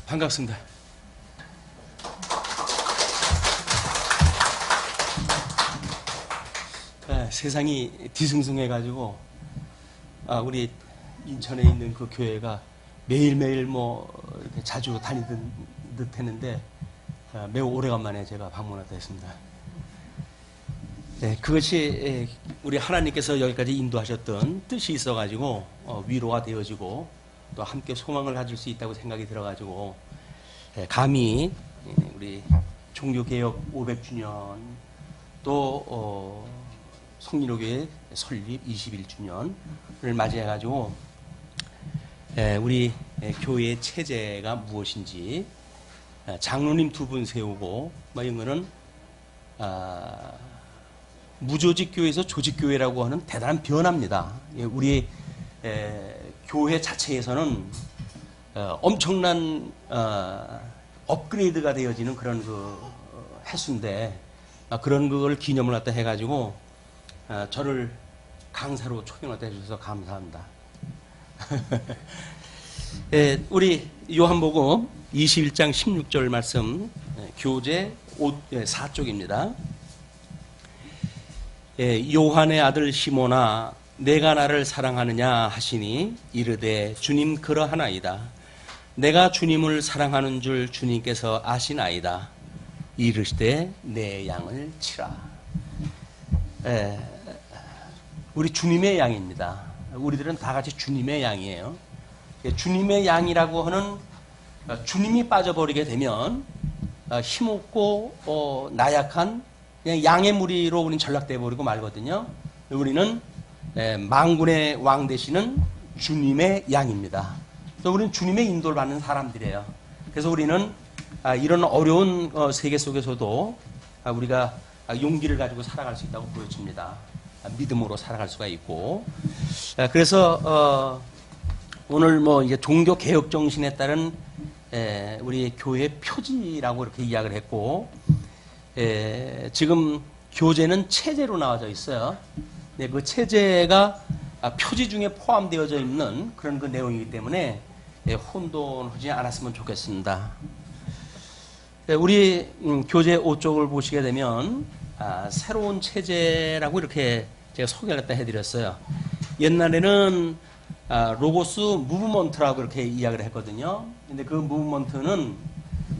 반갑습니다. 세상이 뒤숭숭해가지고 우리 인천에 있는 그 교회가 매일매일 이렇게 자주 다니던 듯 했는데 매우 오래간만에 제가 방문하다 했습니다. 네, 그것이 우리 하나님께서 여기까지 인도하셨던 뜻이 있어가지고 위로가 되어지고 또 함께 소망을 가질 수 있다고 생각이 들어가지고 감히 우리 종교개혁 500주년 또 성린호교회 설립 21주년을 맞이해가지고 우리 교회의 체제가 무엇인지 장로님 2분 세우고 이런 거는 무조직교회에서 조직교회라고 하는 대단한 변화입니다. 우리 교회 자체에서는 엄청난 업그레이드가 되어지는 그런 횟수인데 그런 걸 기념을 갖다 해가지고 저를 강사로 초빙을 해주셔서 감사합니다. 우리 요한복음 21장 16절 말씀 교재 4쪽입니다. 요한의 아들 시몬아 내가 나를 사랑하느냐 하시니 이르되 주님 그러하나이다. 내가 주님을 사랑하는 줄 주님께서 아시나이다. 이르시되 내 양을 치라. 우리 주님의 양입니다. 우리들은 다 같이 주님의 양이에요. 주님의 양이라고 하는 주님이 빠져버리게 되면 힘없고 나약한 그냥 양의 무리로 우리는 전락돼 버리고 말거든요. 우리는 만군의 왕 되시는 주님의 양입니다. 그래서 우리는 주님의 인도를 받는 사람들이에요. 그래서 우리는 이런 어려운 세계 속에서도 우리가 용기를 가지고 살아갈 수 있다고 보여집니다. 믿음으로 살아갈 수가 있고. 그래서 오늘 이제 종교 개혁 정신에 따른 우리 교회 표지라고 이렇게 이야기를 했고, 지금 교재는 체제로 나와져 있어요. 네, 그 체제가 표지 중에 포함되어져 있는 그런 그 내용이기 때문에 혼돈하지 않았으면 좋겠습니다. 우리 교재 5쪽을 보시게 되면 새로운 체제라고 이렇게 제가 소개를 했다 해드렸어요. 옛날에는 로고스 무브먼트라고 이렇게 이야기를 했거든요. 근데 그 무브먼트는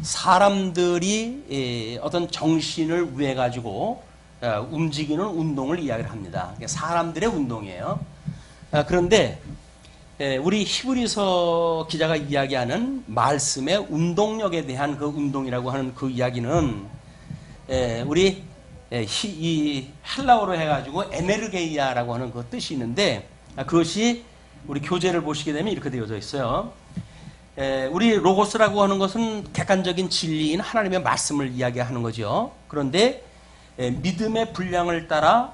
사람들이 어떤 정신을 위해 가지고 움직이는 운동을 이야기를 합니다. 사람들의 운동이에요. 그런데 우리 히브리서 기자가 이야기하는 말씀의 운동력에 대한 그 운동이라고 하는 그 이야기는 우리 이 헬라어로 해가지고 에네르게이아라고 하는 그 뜻이 있는데 그것이 우리 교재를 보시게 되면 이렇게 되어져 있어요. 우리 로고스라고 하는 것은 객관적인 진리인 하나님의 말씀을 이야기하는 거죠. 그런데 믿음의 분량을 따라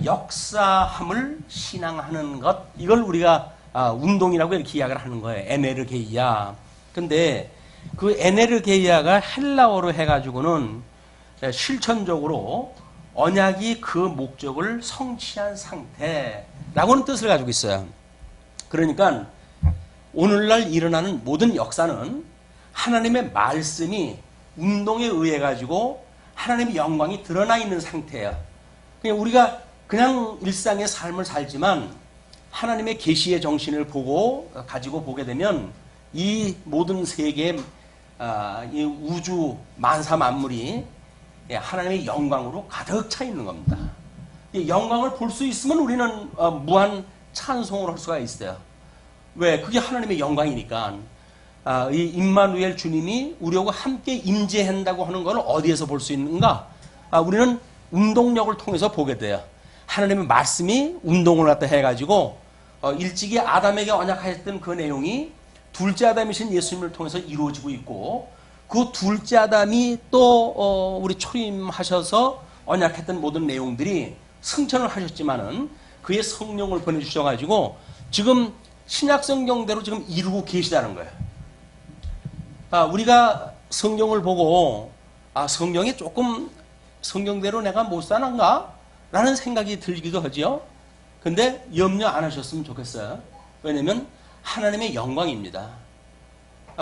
역사함을 신앙하는 것, 이걸 우리가 운동이라고 이렇게 이야기를 하는 거예요. 에네르게이아. 근데 그 에네르게이아가 헬라어로 해가지고는 실천적으로 언약이 그 목적을 성취한 상태라고는 뜻을 가지고 있어요. 그러니까 오늘날 일어나는 모든 역사는 하나님의 말씀이 운동에 의해 가지고 하나님의 영광이 드러나 있는 상태예요. 그냥 우리가 그냥 일상의 삶을 살지만 하나님의 계시의 정신을 가지고 보게 되면 이 모든 세계, 이 우주 만사 만물이 하나님의 영광으로 가득 차 있는 겁니다. 이 영광을 볼 수 있으면 우리는 무한 찬송을 할 수가 있어요. 왜? 그게 하나님의 영광이니까. 이 임마누엘 주님이 우리하고 함께 임재한다고 하는 걸 어디에서 볼 수 있는가? 우리는 운동력을 통해서 보게 돼요. 하나님의 말씀이 운동을 갖다 해가지고 일찍이 아담에게 언약하셨던 그 내용이 둘째 아담이신 예수님을 통해서 이루어지고 있고 그 둘째 아담이 또 우리 초림하셔서 언약했던 모든 내용들이 승천을 하셨지만은 그의 성령을 보내주셔가지고 지금 신약 성경대로 지금 이루고 계시다는 거예요. 우리가 성경을 보고 성경이 조금 성경대로 내가 못 사는가? 라는 생각이 들기도 하죠. 근데 염려 안 하셨으면 좋겠어요. 왜냐면 하나님의 영광입니다.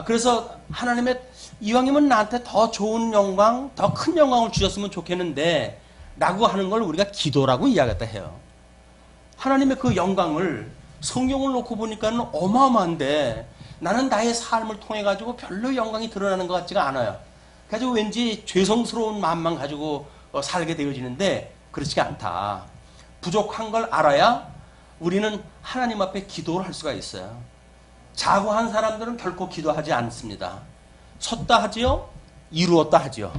그래서 하나님의 이왕이면 나한테 더 좋은 영광, 더 큰 영광을 주셨으면 좋겠는데 라고 하는 걸 우리가 기도라고 이야기했다 해요. 하나님의 그 영광을 성경을 놓고 보니까 어마어마한데 나는 나의 삶을 통해 가지고 별로 영광이 드러나는 것 같지가 않아요. 그래서 왠지 죄성스러운 마음만 가지고 살게 되어지는데 그렇지가 않다. 부족한 걸 알아야 우리는 하나님 앞에 기도를 할 수가 있어요. 자고한 사람들은 결코 기도하지 않습니다. 섰다 하지요, 이루었다 하지요.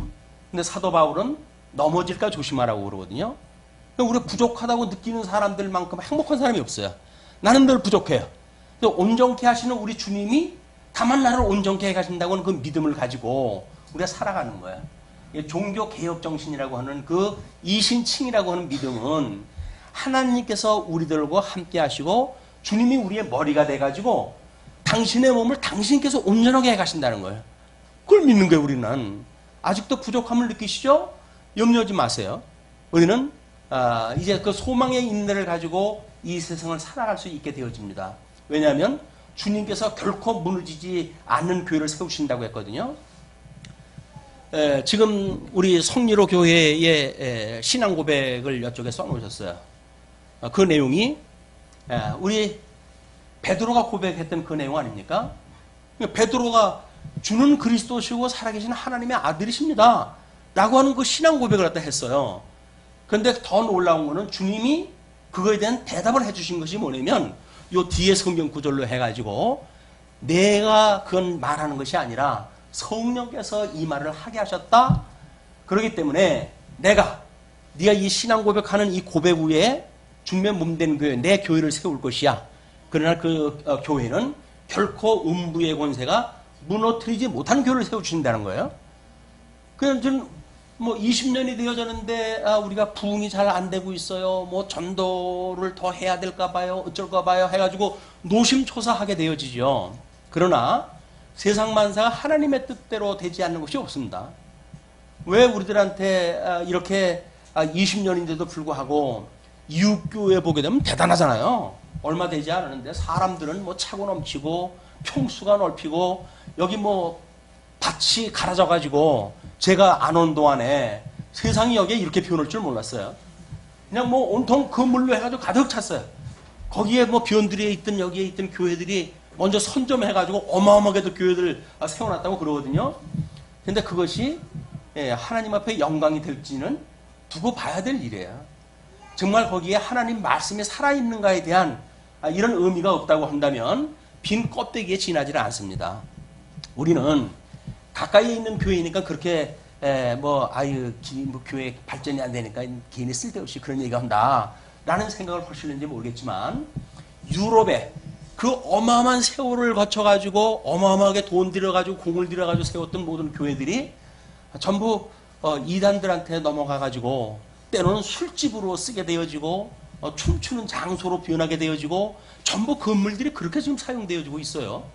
근데 사도 바울은 넘어질까 조심하라고 그러거든요. 우리가 부족하다고 느끼는 사람들만큼 행복한 사람이 없어요. 나는 늘 부족해요. 근데 온전케 하시는 우리 주님이 다만 나를 온전케 해 가신다고는 그 믿음을 가지고 우리가 살아가는 거예요. 종교 개혁 정신이라고 하는 그 이신칭이라고 하는 믿음은 하나님께서 우리들과 함께 하시고 주님이 우리의 머리가 돼 가지고 당신의 몸을 당신께서 온전하게 해 가신다는 거예요. 그걸 믿는 거예요. 우리는 아직도 부족함을 느끼시죠? 염려하지 마세요. 우리는 이제 그 소망의 인내를 가지고 이 세상을 살아갈 수 있게 되어집니다. 왜냐하면 주님께서 결코 무너지지 않는 교회를 세우신다고 했거든요. 지금 우리 성리로 교회의 신앙 고백을 이쪽에 써놓으셨어요. 그 내용이 우리 베드로가 고백했던 그 내용 아닙니까? 베드로가 주는 그리스도시고 살아계신 하나님의 아들이십니다 라고 하는 그 신앙 고백을 갖다 했어요. 그런데 더 놀라운 거는 주님이 그거에 대한 대답을 해주신 것이 뭐냐면 요 뒤에 성경 구절로 해가지고 내가 그건 말하는 것이 아니라 성령께서 이 말을 하게 하셨다. 그렇기 때문에 네가 이 신앙 고백하는 이 고백 위에 주님의 몸된 교회, 내 교회를 세울 것이야. 그러나 그 교회는 결코 음부의 권세가 무너뜨리지 못하는 교회를 세워주신다는 거예요. 그냥 좀 뭐 20년이 되어졌는데 우리가 부흥이 잘 안 되고 있어요. 뭐 전도를 더 해야 될까 봐요. 어쩔까 봐요. 해가지고 노심초사하게 되어지죠. 그러나 세상 만사가 하나님의 뜻대로 되지 않는 것이 없습니다. 왜 우리들한테 이렇게 20년인데도 불구하고 이웃교회 보게 되면 대단하잖아요. 얼마 되지 않았는데 사람들은 뭐 차고 넘치고 평수가 넓히고 여기 뭐 밭이 갈아져가지고 제가 안 온 동안에 세상이 여기에 이렇게 비워놓을 줄 몰랐어요. 그냥 뭐 온통 건물로 해가지고 가득 찼어요. 거기에 뭐 변두리에 있던 여기에 있던 교회들이 먼저 선점해가지고 어마어마하게도 교회들을 세워놨다고 그러거든요. 근데 그것이 하나님 앞에 영광이 될지는 두고 봐야 될 일이에요. 정말 거기에 하나님 말씀이 살아있는가에 대한 이런 의미가 없다고 한다면 빈 껍데기에 지나지는 않습니다. 우리는 가까이에 있는 교회니까 그렇게 교회 발전이 안 되니까 개인이 쓸데없이 그런 얘기가 한다 라는 생각을 하시는지 모르겠지만 유럽에 그 어마어마한 세월을 거쳐가지고 어마어마하게 돈 들여가지고 공을 들여가지고 세웠던 모든 교회들이 전부 이단들한테 넘어가가지고 때로는 술집으로 쓰게 되어지고 춤추는 장소로 변하게 되어지고 전부 건물들이 그렇게 지금 사용되어지고 있어요.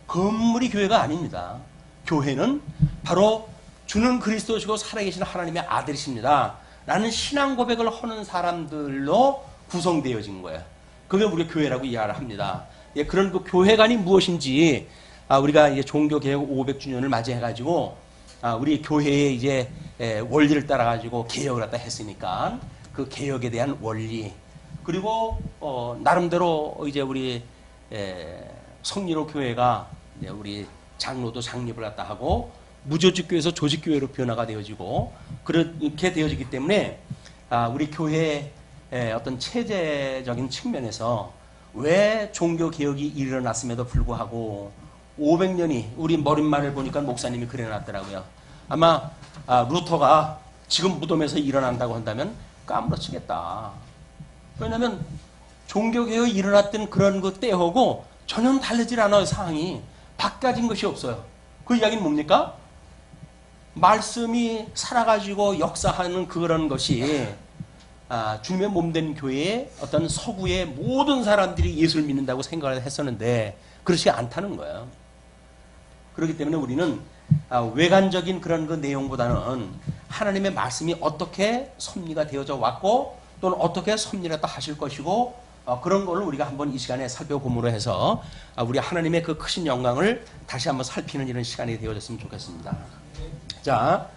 건물이 교회가 아닙니다. 교회는 바로 주는 그리스도시고 살아계신 하나님의 아들이십니다 라는 신앙 고백을 하는 사람들로 구성되어진 거예요. 그게 우리가 교회라고 이해를 합니다. 그런 그 교회관이 무엇인지 우리가 이제 종교개혁 500주년을 맞이해가지고 우리 교회의 이제 원리를 따라가지고 개혁을 갖다 했으니까 그 개혁에 대한 원리 그리고 나름대로 이제 우리 성리로 교회가 우리 장로도 창립을 갖다 하고 무조직교회에서 조직교회로 변화가 되어지고 그렇게 되어지기 때문에 우리 교회의 어떤 체제적인 측면에서 왜 종교개혁이 일어났음에도 불구하고 500년이 우리 머릿말을 보니까 목사님이 그려놨더라고요. 아마 루터가 지금 무덤에서 일어난다고 한다면 까무러치겠다. 왜냐하면 종교개혁이 일어났던 그런 그 때하고 전혀 다르질 않아요. 상황이 바꿔진 것이 없어요. 그 이야기는 뭡니까? 말씀이 살아가지고 역사하는 그런 것이 주님의 몸된 교회의 어떤 서구의 모든 사람들이 예수를 믿는다고 생각을 했었는데 그렇지 않다는 거예요. 그렇기 때문에 우리는 외관적인 그런 그 내용보다는 하나님의 말씀이 어떻게 섭리가 되어져 왔고 또는 어떻게 섭리를 또 하실 것이고 그런 걸 우리가 한번 이 시간에 살펴봄으로 해서 우리 하나님의 그 크신 영광을 다시 한번 살피는 이런 시간이 되어졌으면 좋겠습니다. 자,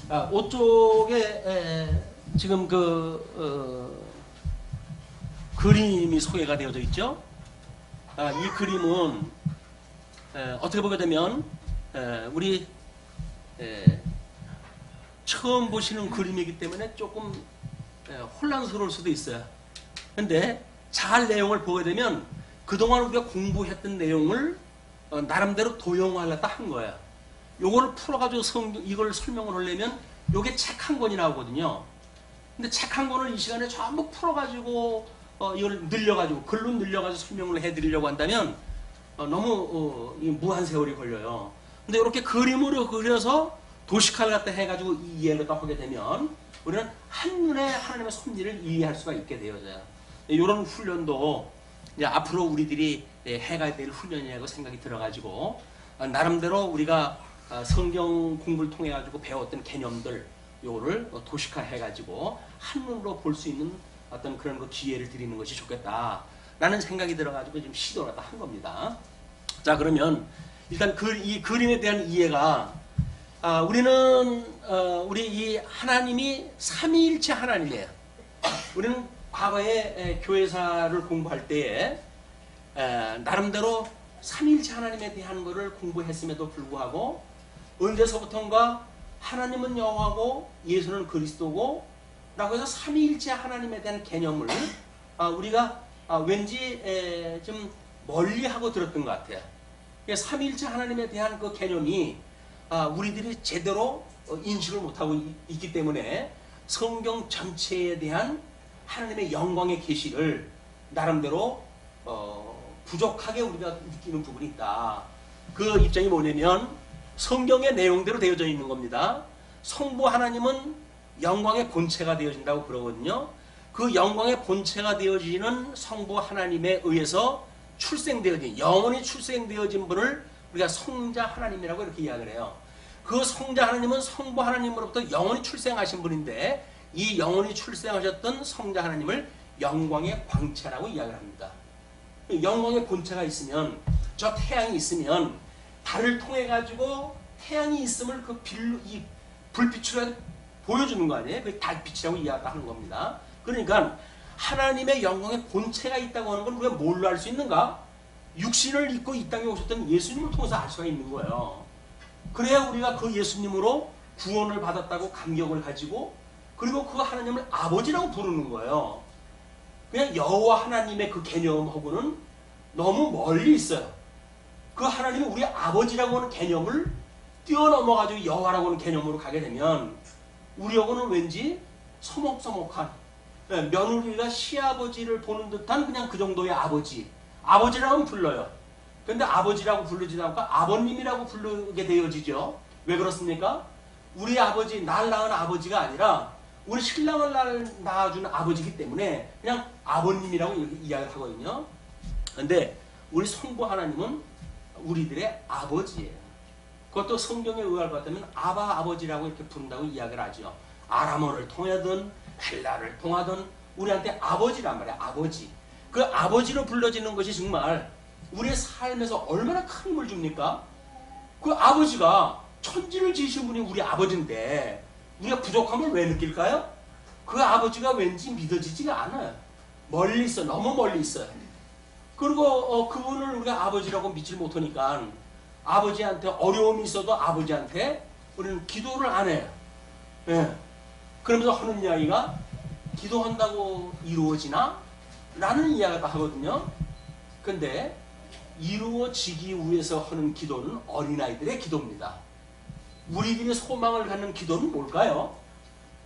5쪽에 지금 그림이 소개가 되어져 있죠. 이 그림은 어떻게 보게 되면 우리 처음 보시는 그림이기 때문에 조금 혼란스러울 수도 있어요. 근데 잘 내용을 보게 되면 그동안 우리가 공부했던 내용을 나름대로 도용하려다 한 거예요. 요거를 풀어가지고 이걸 설명을 하려면 요게 책 한 권이 나오거든요. 근데 책 한 권을 이 시간에 전부 풀어가지고 이걸 늘려가지고 글로 늘려가지고 설명을 해드리려고 한다면 너무 무한 세월이 걸려요. 근데 이렇게 그림으로 그려서 도식화를 갖다 해가지고 이해를 하게 되면 우리는 한눈에 하나님의 섭리를 이해할 수가 있게 되어져요. 이런 훈련도 이제 앞으로 우리들이 해가야 될 훈련이라고 생각이 들어가지고 나름대로 우리가 성경 공부를 통해 가지고 배웠던 개념들 요거를 도식화해가지고 한눈으로 볼 수 있는 어떤 그런 그 기회를 드리는 것이 좋겠다라는 생각이 들어가지고 지금 시도를 한 겁니다. 자, 그러면 일단 이 그림에 대한 이해가 우리는 우리 이 하나님이 삼위일체 하나님이에요. 우리는 과거에 교회사를 공부할 때에 나름대로 삼위일체 하나님에 대한 것을 공부했음에도 불구하고 언제서부턴가 하나님은 여호와고 예수는 그리스도고 라고 해서 삼위일체 하나님에 대한 개념을 우리가 왠지 좀 멀리하고 들었던 것 같아요. 삼위일체 하나님에 대한 그 개념이 우리들이 제대로 인식을 못하고 있기 때문에 성경 전체에 대한 하나님의 영광의 계시를 나름대로 부족하게 우리가 느끼는 부분이 있다. 그 입장이 뭐냐면 성경의 내용대로 되어져 있는 겁니다. 성부 하나님은 영광의 본체가 되어진다고 그러거든요. 그 영광의 본체가 되어지는 성부 하나님에 의해서 출생되어진, 영원히 출생되어진 분을 우리가 성자 하나님이라고 이렇게 이야기를 해요. 그 성자 하나님은 성부 하나님으로부터 영원히 출생하신 분인데 이 영원히 출생하셨던 성자 하나님을 영광의 광채라고 이야기를 합니다. 영광의 본체가 있으면, 저 태양이 있으면 달을 통해 가지고 태양이 있음을 그 이 불빛으로 보여주는 거 아니에요? 그 달빛이라고 이야기하는 겁니다. 그러니까 하나님의 영광의 본체가 있다고 하는 건 우리가 뭘로 알 수 있는가? 육신을 입고 이 땅에 오셨던 예수님을 통해서 알 수가 있는 거예요. 그래야 우리가 그 예수님으로 구원을 받았다고 감격을 가지고 그리고 그 하나님을 아버지라고 부르는 거예요. 그냥 여호와 하나님의 그 개념하고는 너무 멀리 있어요. 그 하나님이 우리 아버지라고 하는 개념을 뛰어넘어가지고 여호와라고 하는 개념으로 가게 되면 우리하고는 왠지 서먹서먹한 며느리가 시아버지를 보는 듯한 그냥 그 정도의 아버지라고 불러요. 근데 아버지라고 부르지도 않고 아버님이라고 부르게 되어지죠. 왜 그렇습니까? 우리 아버지, 날 낳은 아버지가 아니라 우리 신랑을 낳아준 아버지이기 때문에 그냥 아버님이라고 이렇게 이야기를 하거든요. 근데 우리 성부 하나님은 우리들의 아버지예요. 그것도 성경에 의할 것 같으면 아바 아버지라고 이렇게 부른다고 이야기를 하죠. 아람어를 통하든 헬라를 통하든 우리한테 아버지란 말이야. 아버지. 그 아버지로 불러지는 것이 정말 우리의 삶에서 얼마나 큰 힘을 줍니까? 그 아버지가 천지를 지으신 분이 우리 아버지인데 우리가 부족함을 왜 느낄까요? 그 아버지가 왠지 믿어지지가 않아요. 멀리 있어. 너무 멀리 있어요. 그리고 그분을 우리가 아버지라고 믿질 못하니까 아버지한테 어려움이 있어도 아버지한테 우리는 기도를 안 해요. 예. 그러면서 하는 이야기가 기도한다고 이루어지나? 라는 이야기를 하거든요. 근데 이루어지기 위해서 하는 기도는 어린아이들의 기도입니다. 우리들이 소망을 갖는 기도는 뭘까요?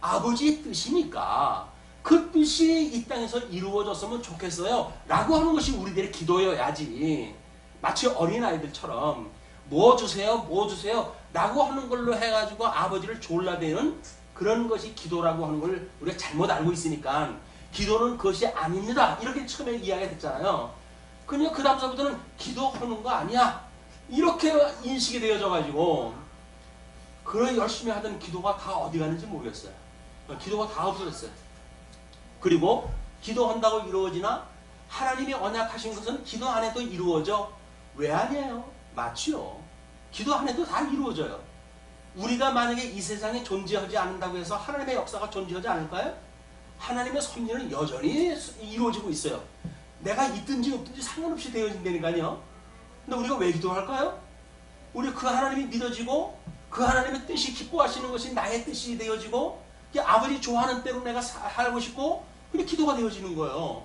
아버지의 뜻이니까 그 뜻이 이 땅에서 이루어졌으면 좋겠어요 라고 하는 것이 우리들의 기도여야지. 마치 어린아이들처럼 뭐 주세요 뭐 주세요 라고 하는 걸로 해가지고 아버지를 졸라대는 그런 것이 기도라고 하는 걸 우리가 잘못 알고 있으니까 기도는 그것이 아닙니다 이렇게 처음에 이야기가 됐잖아요. 그냥 그 다음서부터는 기도하는 거 아니야 이렇게 인식이 되어져 가지고 그런 열심히 하던 기도가 다 어디 갔는지 모르겠어요. 기도가 다 없어졌어요. 그리고 기도한다고 이루어지나? 하나님이 언약하신 것은 기도 안 해도 이루어져? 왜 아니에요? 맞지요. 기도 안 해도 다 이루어져요. 우리가 만약에 이 세상에 존재하지 않는다고 해서 하나님의 역사가 존재하지 않을까요? 하나님의 섭리는 여전히 이루어지고 있어요. 내가 있든지 없든지 상관없이 되어진다니까요. 근데 우리가 왜 기도할까요? 우리 그 하나님이 믿어지고 그 하나님의 뜻이 기뻐하시는 것이 나의 뜻이 되어지고 아버지 좋아하는 대로 내가 살고 싶고 그게 기도가 되어지는 거예요.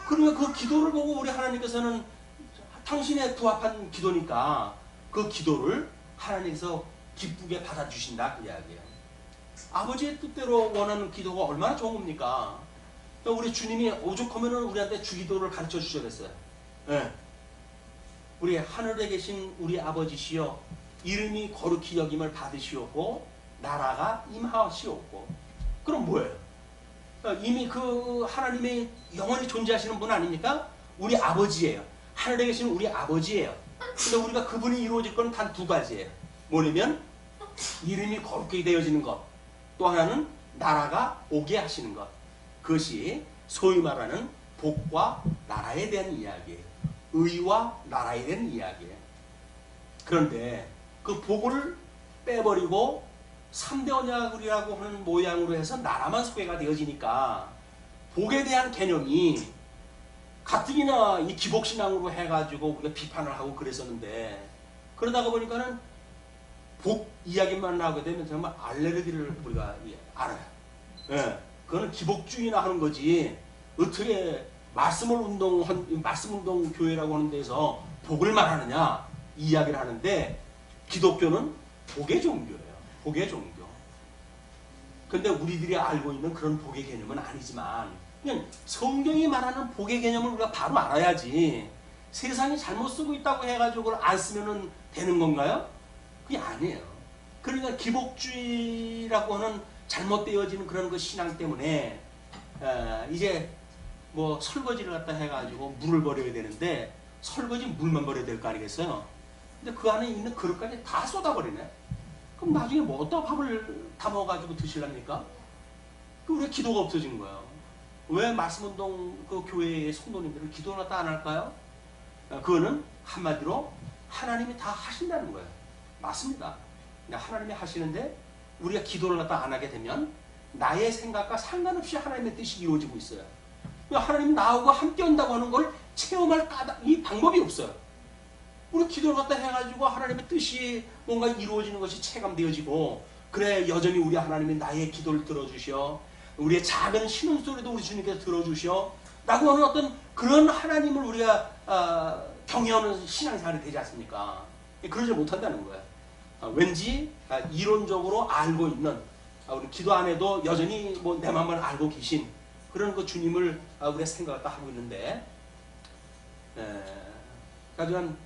그러면 그 기도를 보고 우리 하나님께서는 당신의 부합한 기도니까 그 기도를 하나님께서 기쁘게 받아주신다 그 이야기예요. 아버지의 뜻대로 원하는 기도가 얼마나 좋은 겁니까? 우리 주님이 오죽하면 우리한테 주기도를 가르쳐 주셨어요. 네. 우리 하늘에 계신 우리 아버지시여 이름이 거룩히 여김을 받으시옵고 나라가 임하시옵고. 그럼 뭐예요? 이미 그 하나님의 영원히 존재하시는 분 아닙니까? 우리 아버지예요. 하늘에 계신 우리 아버지예요. 근데 우리가 그분이 이루어질 건 단 두 가지예요. 뭐냐면 이름이 거룩히 되어지는 것, 또 하나는 나라가 오게 하시는 것. 그것이 소위 말하는 복과 나라에 대한 이야기예요. 의와 나라에 대한 이야기예요. 그런데 그 복을 빼버리고 3대 언약이라고 하는 모양으로 해서 나라만 소개가 되어지니까 복에 대한 개념이 가뜩이나 이 기복신앙으로 해가지고 우리가 비판을 하고 그랬었는데, 그러다가 보니까는 복 이야기만 하게 되면 정말 알레르기를 우리가 알아요. 예, 그거는 기복주의나 하는 거지. 어떻게 말씀 운동 교회라고 하는 데서 복을 말하느냐 이 이야기를 하는데, 기독교는 복의 종교예요. 복의 종교. 근데 우리들이 알고 있는 그런 복의 개념은 아니지만 그냥 성경이 말하는 복의 개념을 우리가 바로 알아야지. 세상이 잘못 쓰고 있다고 해가지고 그걸 안 쓰면 되는 건가요? 그게 아니에요. 그러니까 기복주의라고 하는 잘못되어지는 그런 그 신앙 때문에 이제 뭐 설거지를 갖다 해가지고 물을 버려야 되는데 설거지 물만 버려야 될 거 아니겠어요? 근데 그 안에 있는 그릇까지 다 쏟아버리네. 그럼 나중에 뭐 어디다 밥을 담아가지고 드실랍니까? 그 우리가 기도가 없어진 거예요. 왜 말씀운동 그 교회의 성도님들은 기도를 갖다 안 할까요? 그거는 한마디로 하나님이 다 하신다는 거예요. 맞습니다. 하나님이 하시는데 우리가 기도를 갖다 안 하게 되면 나의 생각과 상관없이 하나님의 뜻이 이루어지고 있어요. 하나님 나하고 함께 한다고 하는 걸 체험할 이 방법이 없어요. 우리 기도를 갖다 해가지고 하나님의 뜻이 뭔가 이루어지는 것이 체감되어지고, 그래 여전히 우리 하나님이 나의 기도를 들어주셔, 우리의 작은 신음소리도 우리 주님께서 들어주셔 라고 하는 어떤 그런 하나님을 우리가 경외하는 신앙생활이 되지 않습니까? 그러지 못한다는 거예요. 왠지 이론적으로 알고 있는, 우리 기도 안 해도 여전히 뭐 내 마음을 알고 계신 그런 그 주님을 우리가 생각을 하고 있는데, 하지만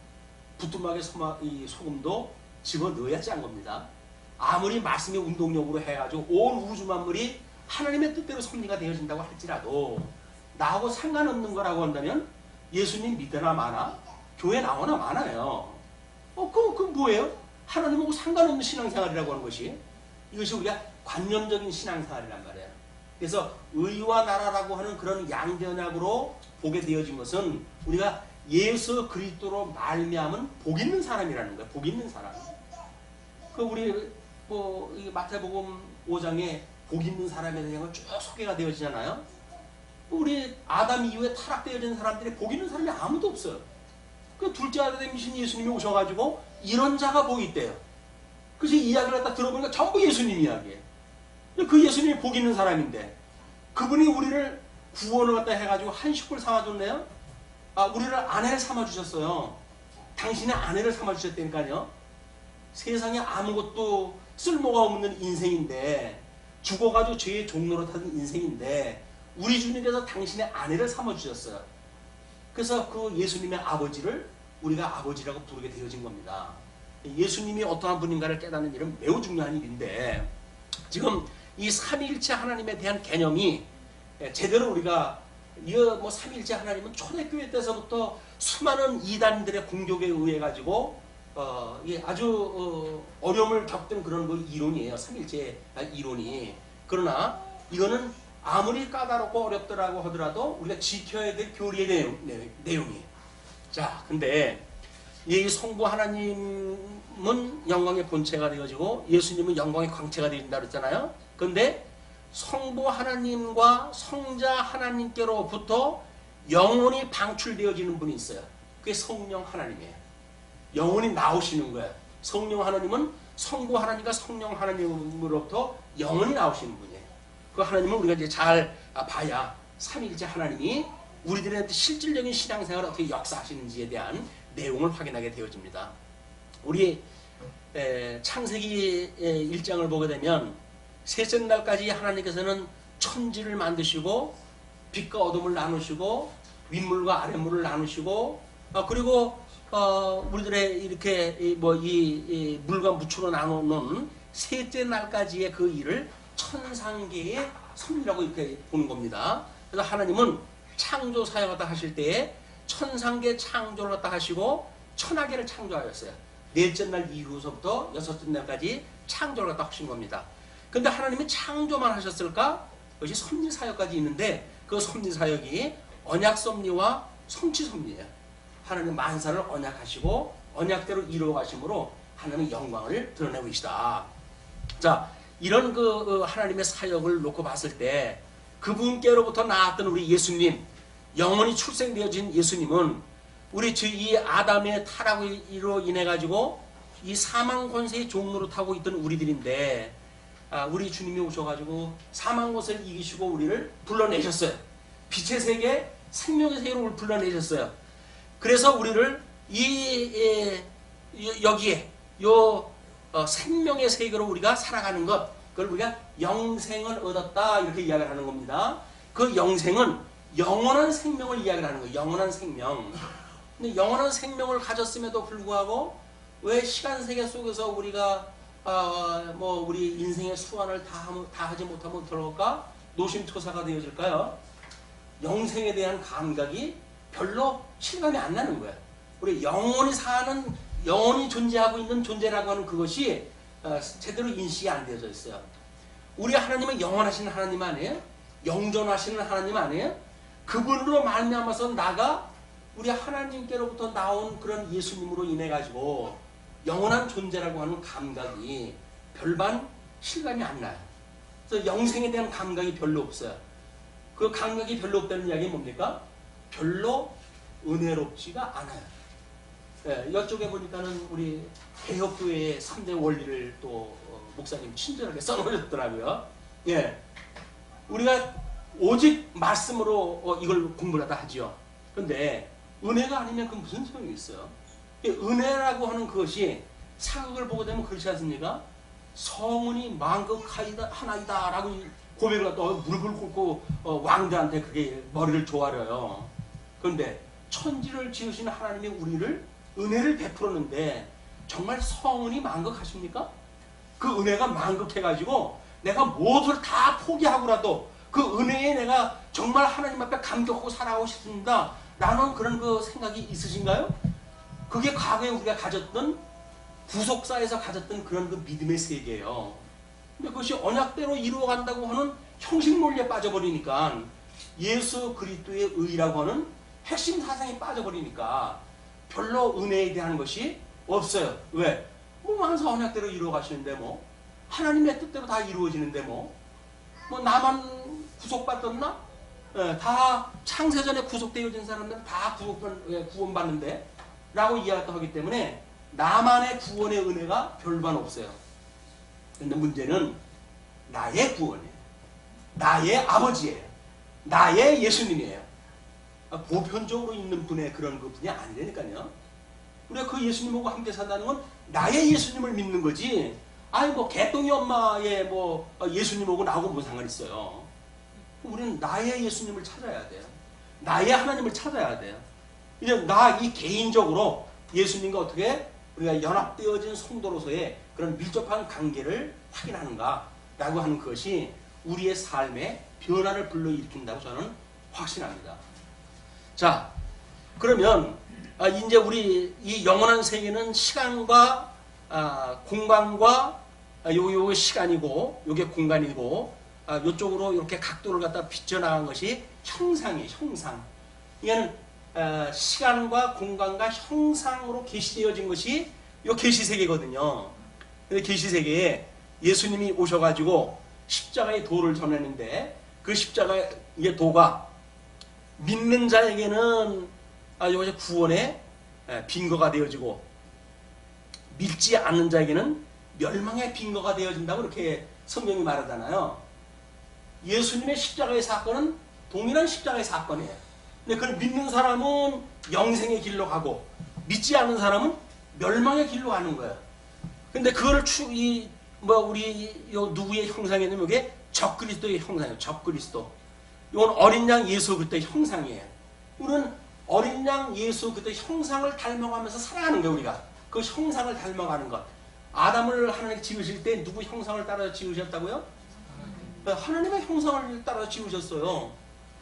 부뚜막에 이 소금도 집어넣어야 짠 겁니다. 아무리 말씀의 운동력으로 해가지고 온 우주 만물이 하나님의 뜻대로 섭리가 되어진다고 할지라도 나하고 상관없는 거라고 한다면 예수님 믿으나 마나 교회 나오나 마나요. 그 뭐예요? 하나님하고 상관없는 신앙생활이라고 하는 것이, 이것이 우리가 관념적인 신앙생활이란 말이에요. 그래서 의와 나라라고 하는 그런 양전약으로 보게 되어진 것은 우리가 예수 그리스도로 말미암은 복 있는 사람이라는 거예요. 복 있는 사람. 그 우리 뭐 마태복음 5장에 복 있는 사람에 대한 쭉 소개가 되어지잖아요. 우리 아담 이후에 타락되어진 사람들이 복 있는 사람이 아무도 없어요. 그 둘째 아들이신 예수님이 오셔가지고 이런 자가 복이 있대요. 그래서 이야기를 갖다 들어보니까 전부 예수님 이야기예요. 그 예수님이 복 있는 사람인데 그분이 우리를 구원을 갖다 해가지고 한식을 삼아줬네요. 우리를 아내를 삼아주셨어요. 당신의 아내를 삼아주셨다니까요. 세상에 아무것도 쓸모가 없는 인생인데, 죽어가지고 죄의 종로로 타는 인생인데 우리 주님께서 당신의 아내를 삼아주셨어요. 그래서 그 예수님의 아버지를 우리가 아버지라고 부르게 되어진 겁니다. 예수님이 어떠한 분인가를 깨닫는 일은 매우 중요한 일인데, 지금 이 삼위일체 하나님에 대한 개념이 제대로 우리가 뭐 삼위일체 하나님은 초대교회 때서부터 수많은 이단들의 공격에 의해 가지고 아주 어려움을 겪던 그런 그 이론이에요. 삼위일체 이론이. 그러나 이거는 아무리 까다롭고 어렵더라고 하더라도 우리가 지켜야 될 교리의 내용이에요. 자, 근데 이 성부 하나님은 영광의 본체가 되어지고 예수님은 영광의 광채가 되어진다 그랬잖아요. 근데 성부 하나님과 성자 하나님께로부터 영혼이 방출되어지는 분이 있어요. 그게 성령 하나님이에요. 영혼이 나오시는 거예요. 성령 하나님은 성부 하나님과 성령 하나님으로부터 영혼이 나오시는 분이에요. 그 하나님은 우리가 이제 잘 봐야 삼위일체 하나님이 우리들의 실질적인 신앙생활을 어떻게 역사하시는지에 대한 내용을 확인하게 되어집니다. 우리 창세기 1장을 보게 되면 셋째 날까지 하나님께서는 천지를 만드시고 빛과 어둠을 나누시고 윗물과 아랫물을 나누시고 그리고 우리들의 이렇게 이 물과 무추로 나누는 셋째 날까지의 그 일을 천상계의 섭리라고 이렇게 보는 겁니다. 그래서 하나님은 창조 사역 갖다 하실 때에 천상계 창조를 갖다 하시고 천하계를 창조하였어요. 넷째 날 이후서부터 여섯째 날까지 창조를 갖다 하신 겁니다. 근데 하나님이 창조만 하셨을까? 그것이 섭리 사역까지 있는데 그 섭리 사역이 언약 섭리와 성취 섭리예요. 하나님 만사를 언약하시고 언약대로 이루어 가심으로 하나님의 영광을 드러내고 계시다. 자, 이런 그 하나님의 사역을 놓고 봤을 때 그분께로부터 나왔던 우리 예수님, 영원히 출생되어진 예수님은 우리 이 아담의 타락으로 인해 가지고 이 사망 권세의 종로를 타고 있던 우리들인데 우리 주님이 오셔가지고 사망 권세를 이기시고 우리를 불러내셨어요. 빛의 세계, 생명의 세계로 불러내셨어요. 그래서 우리를 여기에 생명의 세계로 우리가 살아가는 것, 그걸 우리가 영생을 얻었다 이렇게 이야기를 하는 겁니다. 그 영생은 영원한 생명을 이야기를 하는 거예요. 영원한 생명. 근데 영원한 생명을 가졌음에도 불구하고 왜 시간 세계 속에서 우리가 우리 인생의 수완을 다 하지 못하면 어떨까? 노심초사가 되어질까요? 영생에 대한 감각이 별로 실감이 안 나는 거예요. 우리 영원히 존재하고 있는 존재라고 하는 그것이 제대로 인식이 안 되어져 있어요. 우리 하나님은 영원하신 하나님 아니에요? 영존하시는 하나님 아니에요? 그분으로 말미암아서 나가 우리 하나님께로부터 나온 그런 예수님으로 인해 가지고 영원한 존재라고 하는 감각이 별반 실감이 안 나요. 그래서 영생에 대한 감각이 별로 없어요. 그 감각이 별로 없다는 이야기는 뭡니까? 별로 은혜롭지가 않아요. 예, 이쪽에 보니까는 우리 개혁교회의 3대 원리를 또 목사님 친절하게 써놓으셨더라고요. 예, 우리가 오직 말씀으로 이걸 공부를 하다 하지요. 근데 은혜가 아니면 그 무슨 소용이 있어요? 은혜라고 하는 그것이 사극을 보게 되면 그렇지 않습니까? 성은이 만극하이다 하나이다 라고 고백을 갖다 무릎을 꿇고 왕들한테 그게 머리를 조아려요. 그런데 천지를 지으신 하나님이 우리를 은혜를 베풀었는데 정말 성은이 만극하십니까? 그 은혜가 만극해가지고 내가 모두를 다 포기하고라도 그 은혜에 내가 정말 하나님 앞에 감격하고 살아가고 싶습니다 라는 그런 그 생각이 있으신가요? 그게 과거에 우리가 가졌던 구속사에서 가졌던 그런 그 믿음의 세계예요. 근데 그것이 언약대로 이루어간다고 하는 형식 논리에 빠져버리니까 예수 그리스도의 의라고 하는 핵심 사상에 빠져버리니까 별로 은혜에 대한 것이 없어요. 왜? 만사 언약대로 이루어가시는데 하나님의 뜻대로 다 이루어지는데 나만 구속받았나? 다 창세전에 구속되어진 사람들은 다 구원받는데 라고 이야기하기 때문에 나만의 구원의 은혜가 별반 없어요. 근데 문제는 나의 구원이에요. 나의 아버지예요. 나의 예수님이에요. 보편적으로 있는 분의 그런 그 분이 아니라니까요. 우리가 그 예수님하고 함께 산다는 건 나의 예수님을 믿는 거지. 개똥이 엄마의 예수님하고 나하고 무슨 상관 있어요. 우리는 나의 예수님을 찾아야 돼요. 나의 하나님을 찾아야 돼요. 이제 이 개인적으로 예수님과 어떻게 우리가 연합되어진 성도로서의 그런 밀접한 관계를 확인하는가라고 하는 것이 우리의 삶에 변화를 불러일으킨다고 저는 확신합니다. 자, 그러면 이제 우리 이 영원한 세계는 시간과 공간과 요게 시간이고 요게 공간이고 이쪽으로 이렇게 각도를 갖다 비춰나간 것이 형상이에요. 형상. 이거는 시간과 공간과 형상으로 계시되어진 것이 이 계시세계거든요. 근데 계시세계에 예수님이 오셔가지고 십자가의 도를 전했는데 그 십자가의 도가 믿는 자에게는 이것이 구원의 빈거가 되어지고 믿지 않는 자에게는 멸망의 빈거가 되어진다고 이렇게 성경이 말하잖아요. 예수님의 십자가의 사건은 동일한 십자가의 사건이에요. 근데 그걸 믿는 사람은 영생의 길로 가고 믿지 않는 사람은 멸망의 길로 가는 거예요. 근데 그거를 우리 누구의 형상이냐면 이게 적그리스도의 형상이에요. 적그리스도. 이건 어린 양 예수 그리스도의 형상이에요. 우리는 어린 양 예수 그리스도의 형상을 닮아가면서 살아가는 거예요. 우리가 그 형상을 닮아가는 것. 아담을 하나님 지으실 때 누구 형상을 따라 지으셨다고요? 하나님의 형상을 따라 지으셨어요.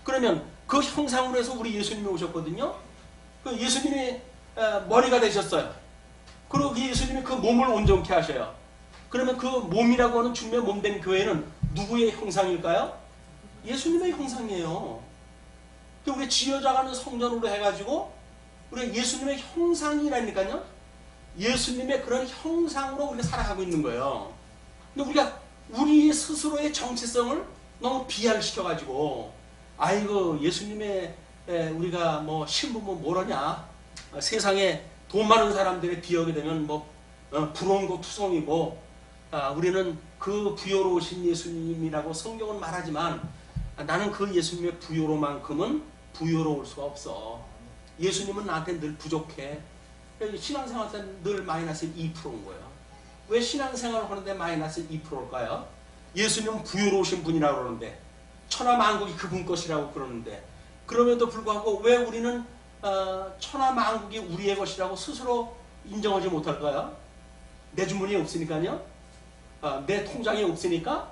그러면 그 형상으로 해서 우리 예수님이 오셨거든요. 그 예수님이 머리가 되셨어요. 그리고 그 예수님이 그 몸을 온전케 하셔요. 그러면 그 몸이라고 하는 주님의 몸된 교회는 누구의 형상일까요? 예수님의 형상이에요. 우리 지어져가는 성전으로 해가지고 우리 예수님의 형상이라니까요. 예수님의 그런 형상으로 우리가 살아가고 있는 거예요. 근데 우리가 우리 스스로의 정체성을 너무 비하시켜가지고 아이고 예수님의 우리가 뭐 신부면 뭐라냐, 세상에 돈 많은 사람들에 비하게 되면 부러운 투성이고, 우리는 그 부여로우신 예수님이라고 성경은 말하지만 나는 그 예수님의 부여로만큼은 부여로울 수가 없어. 예수님은 나한테 늘 부족해. 신앙생활 때 늘 마이너스 2%인 거예요. 왜 신앙생활을 하는데 마이너스 2%일까요? 예수님은 부여로우신 분이라고 그러는데 천하만국이 그분 것이라고 그러는데, 그럼에도 불구하고 왜 우리는 천하만국이 우리의 것이라고 스스로 인정하지 못할까요? 내 주머니에 없으니까요. 내 통장에 없으니까.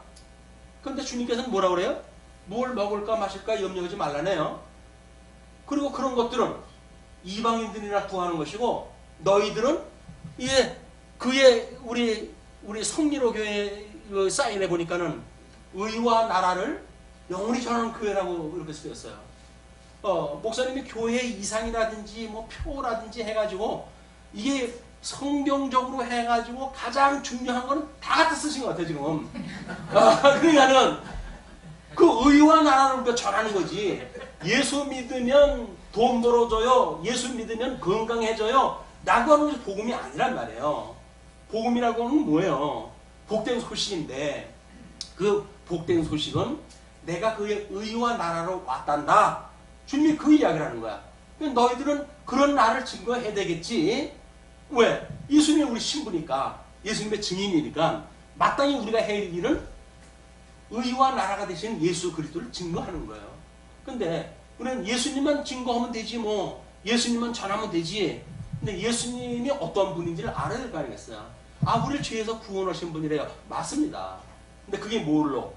그런데 주님께서는 뭐라 그래요? 뭘 먹을까 마실까 염려하지 말라네요. 그리고 그런 것들은 이방인들이나 구하는 것이고, 너희들은 그의 우리 성리로 교회 사인에 보니까는 의와 나라를 영원히 전하는 교회라고 이렇게 쓰였어요. 목사님이 교회 이상이라든지 표라든지 해가지고 이게 성경적으로 해가지고 가장 중요한 거는 다 갖다 쓰신 것 같아요 지금. 그러니까는 그 의와 나라를 우리가 전하는 거지. 예수 믿으면 돈 벌어져요, 예수 믿으면 건강해져요 라고 하는 것이 복음이 아니란 말이에요. 복음이라고 하는 뭐예요? 복된 소식인데, 그 복된 소식은 내가 그의 의와 나라로 왔단다. 주님이 그 이야기를 하는 거야. 너희들은 그런 나를 증거해야 되겠지. 왜? 예수님이 우리 신부니까, 예수님의 증인이니까 마땅히 우리가 해야 할 일은 의와 나라가 되신 예수 그리스도를 증거하는 거예요. 근데 우리는 예수님만 증거하면 되지, 예수님만 전하면 되지. 근데 예수님이 어떤 분인지를 알아야 될 거 아니겠어요? 우리를 죄에서 구원하신 분이래요. 맞습니다. 근데 그게 뭘로?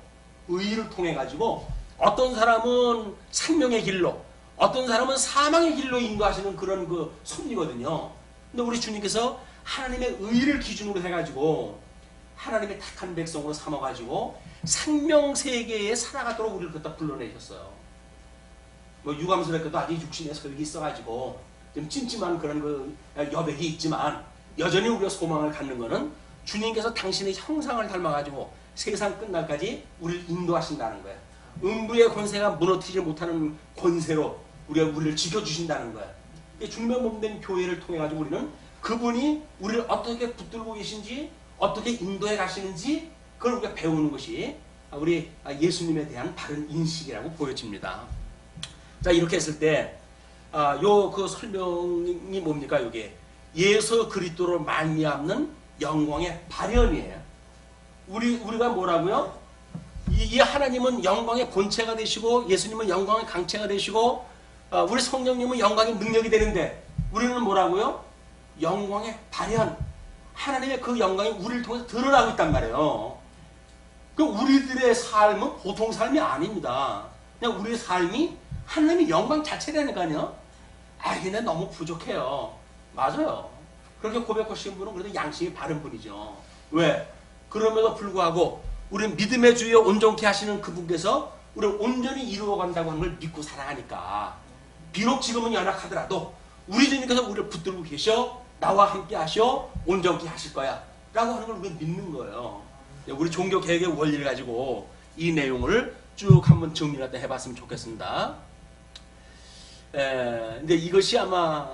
의를 통해 가지고 어떤 사람은 생명의 길로, 어떤 사람은 사망의 길로 인도하시는 그런 그 섭리거든요. 근데 우리 주님께서 하나님의 의를 기준으로 해가지고 하나님의 택한 백성으로 삼아가지고 생명세계에 살아가도록 우리를 갖다 불러내셨어요. 유감스럽게도 아직 육신의 설기 있어가지고 좀 찜찜한 그런 그 여백이 있지만, 여전히 우리가 소망을 갖는 것은 주님께서 당신의 형상을 닮아가지고 세상 끝날까지 우리를 인도하신다는 거예요. 음부의 권세가 무너뜨리지 못하는 권세로 우리를 지켜주신다는 거예요. 주님의 몸된 교회를 통해 가지고 우리는 그분이 우리를 어떻게 붙들고 계신지, 어떻게 인도해 가시는지, 그걸 우리가 배우는 것이 우리 예수님에 대한 바른 인식이라고 보여집니다. 자, 이렇게 했을 때 그 설명이 뭡니까? 이게 예수 그리스도로 말미암는 영광의 발현이에요. 우리가 뭐라고요? 이 하나님은 영광의 본체가 되시고, 예수님은 영광의 강체가 되시고, 우리 성령님은 영광의 능력이 되는데, 우리는 뭐라고요? 영광의 발현. 하나님의 그 영광이 우리를 통해서 드러나고 있단 말이에요. 그 우리들의 삶은 보통 삶이 아닙니다. 그냥 우리의 삶이 하나님의 영광 자체라니까요. 근데 너무 부족해요. 맞아요. 그렇게 고백하시는 분은 그래도 양심이 바른 분이죠. 왜? 그럼에도 불구하고 우리 믿음의 주여 온전케 하시는 그분께서 우리를 온전히 이루어간다고 하는 걸 믿고 살아가니까 비록 지금은 연약하더라도 우리 주님께서 우리를 붙들고 계셔 나와 함께 하셔 온전케 하실 거야 라고 하는 걸 우리가 믿는 거예요. 우리 종교 개혁의 원리를 가지고 이 내용을 쭉 한번 정리를 해봤으면 좋겠습니다. 근데 이것이 아마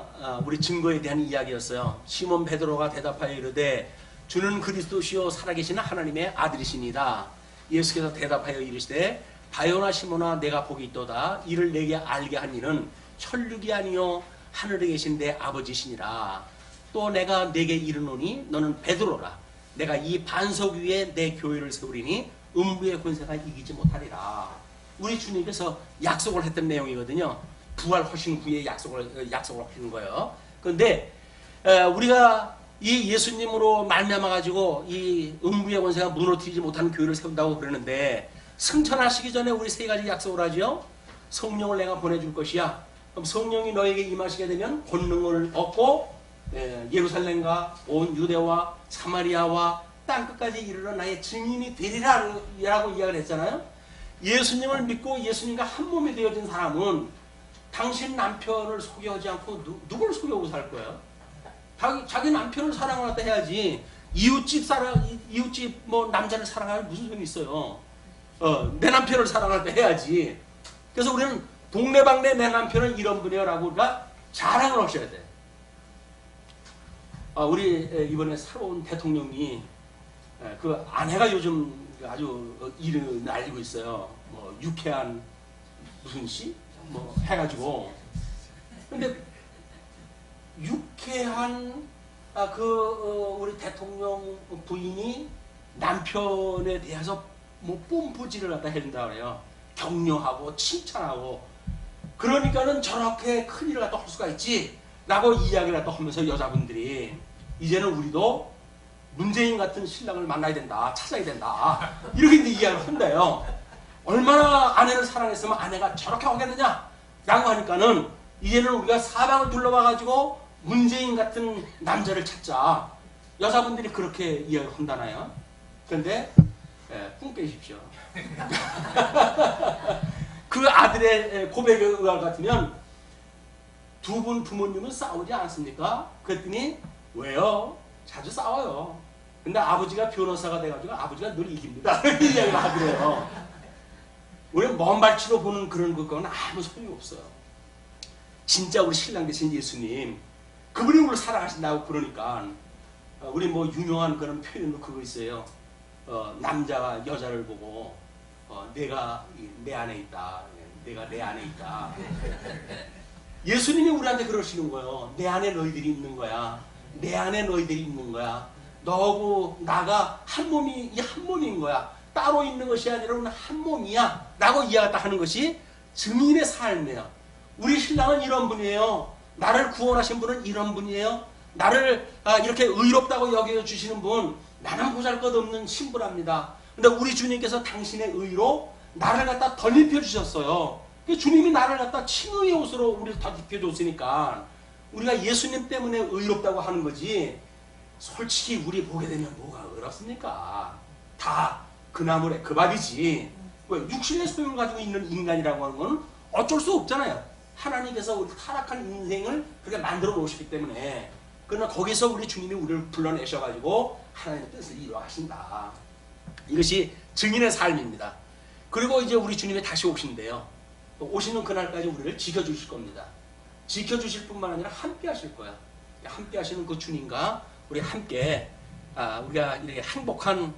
우리 증거에 대한 이야기였어요. 시몬 베드로가 대답하여 이르되 주는 그리스도시요 살아계신 하나님의 아들이시니다. 예수께서 대답하여 이르시되 바요나 시몬아 내가 복이 있도다. 이를 내게 알게 한 이는 혈육이 아니요 하늘에 계신 내 아버지시니라. 또 내가 내게 이르노니 너는 베드로라. 내가 이 반석 위에 내 교회를 세우리니 음부의 권세가 이기지 못하리라. 우리 주님께서 약속을 했던 내용이거든요. 부활하신 후에 약속을 하시는 거예요. 그런데 우리가 이 예수님으로 말미암아 가지고 이 음부의 권세가 무너뜨리지 못하는 교회를 세운다고 그러는데 승천하시기 전에 우리 세 가지 약속을 하죠. 성령을 내가 보내줄 것이야. 그럼 성령이 너에게 임하시게 되면 권능을 얻고 예루살렘과 온 유대와 사마리아와 땅끝까지 이르러 나의 증인이 되리라 라고 이야기를 했잖아요. 예수님을 믿고 예수님과 한 몸이 되어진 사람은 당신 남편을 소개하지 않고 누굴 소개하고 살 거예요? 자기 남편을 사랑하다 해야지. 이웃집 뭐 남자를 사랑할 무슨 소용이 있어요? 내 남편을 사랑할 때 해야지. 그래서 우리는 동네방네 내 남편은 이런 분이야라고 우리가 자랑을 하셔야 돼. 우리 이번에 새로운 대통령이 그 아내가 요즘 아주 일을 날리고 있어요. 뭐 유쾌한 무슨 씨? 뭐 해가지고. 근데 유쾌한 우리 대통령 부인이 남편에 대해서 뭐 뽐뿌질을 갖다 해준다 그래요. 격려하고 칭찬하고. 그러니까는 저렇게 큰 일을 갖다 할 수가 있지 라고 이야기를 갖다 하면서 여자분들이 이제는 우리도 문재인 같은 신랑을 만나야 된다, 찾아야 된다, 이렇게 이제 이야기를 한대요. 얼마나 아내를 사랑했으면 아내가 저렇게 하겠느냐 라고 하니까는 이제는 우리가 사방을 둘러봐가지고 문재인 같은 남자를 찾자. 여자분들이 그렇게 이야기를 한다나요. 그런데 꿈 깨십시오. 그 아들의 고백에 의할 같으면 두 분 부모님은 싸우지 않습니까? 그랬더니 왜요? 자주 싸워요. 근데 아버지가 변호사가 돼가지고 아버지가 늘 이깁니다. 이렇게 이야기를 하더래요. 우리는 먼 발치로 보는 그런 것과는 아무 소용이 없어요. 진짜 우리 신랑 되신 예수님, 그분이 우리를 사랑하신다고 그러니까 우리 뭐 유명한 그런 표현도 그거 있어요. 남자가 여자를 보고 내가 내 안에 있다. 내가 내 안에 있다. 예수님이 우리한테 그러시는 거예요. 내 안에 너희들이 있는 거야. 내 안에 너희들이 있는 거야. 너하고 나가 한 몸이 한 몸인 거야. 따로 있는 것이 아니라 우리는 한 몸이야 라고 이야기하는 것이 증인의 삶이에요. 우리 신랑은 이런 분이에요. 나를 구원하신 분은 이런 분이에요. 나를 이렇게 의롭다고 여겨주시는 분, 나는 보잘것없는 신부랍니다. 근데 우리 주님께서 당신의 의로 나를 갖다 덧입혀 주셨어요. 주님이 나를 갖다 칭의의 옷으로 우리를 덧입혀 줬으니까 우리가 예수님 때문에 의롭다고 하는 거지. 솔직히 우리 보게 되면 뭐가 어렵습니까? 다 그 나물에 그 밥이지. 왜 육신의 소유를 가지고 있는 인간이라고 하는 건 어쩔 수 없잖아요. 하나님께서 우리 타락한 인생을 그렇게 만들어 놓으셨기 때문에. 그러나 거기서 우리 주님이 우리를 불러내셔가지고 하나님의 뜻을 이루어하신다. 이것이 증인의 삶입니다. 그리고 이제 우리 주님이 다시 오신대요. 오시는 그날까지 우리를 지켜주실 겁니다. 지켜주실 뿐만 아니라 함께 하실 거야. 함께 하시는 그 주님과 우리 함께 우리가 이렇게 행복한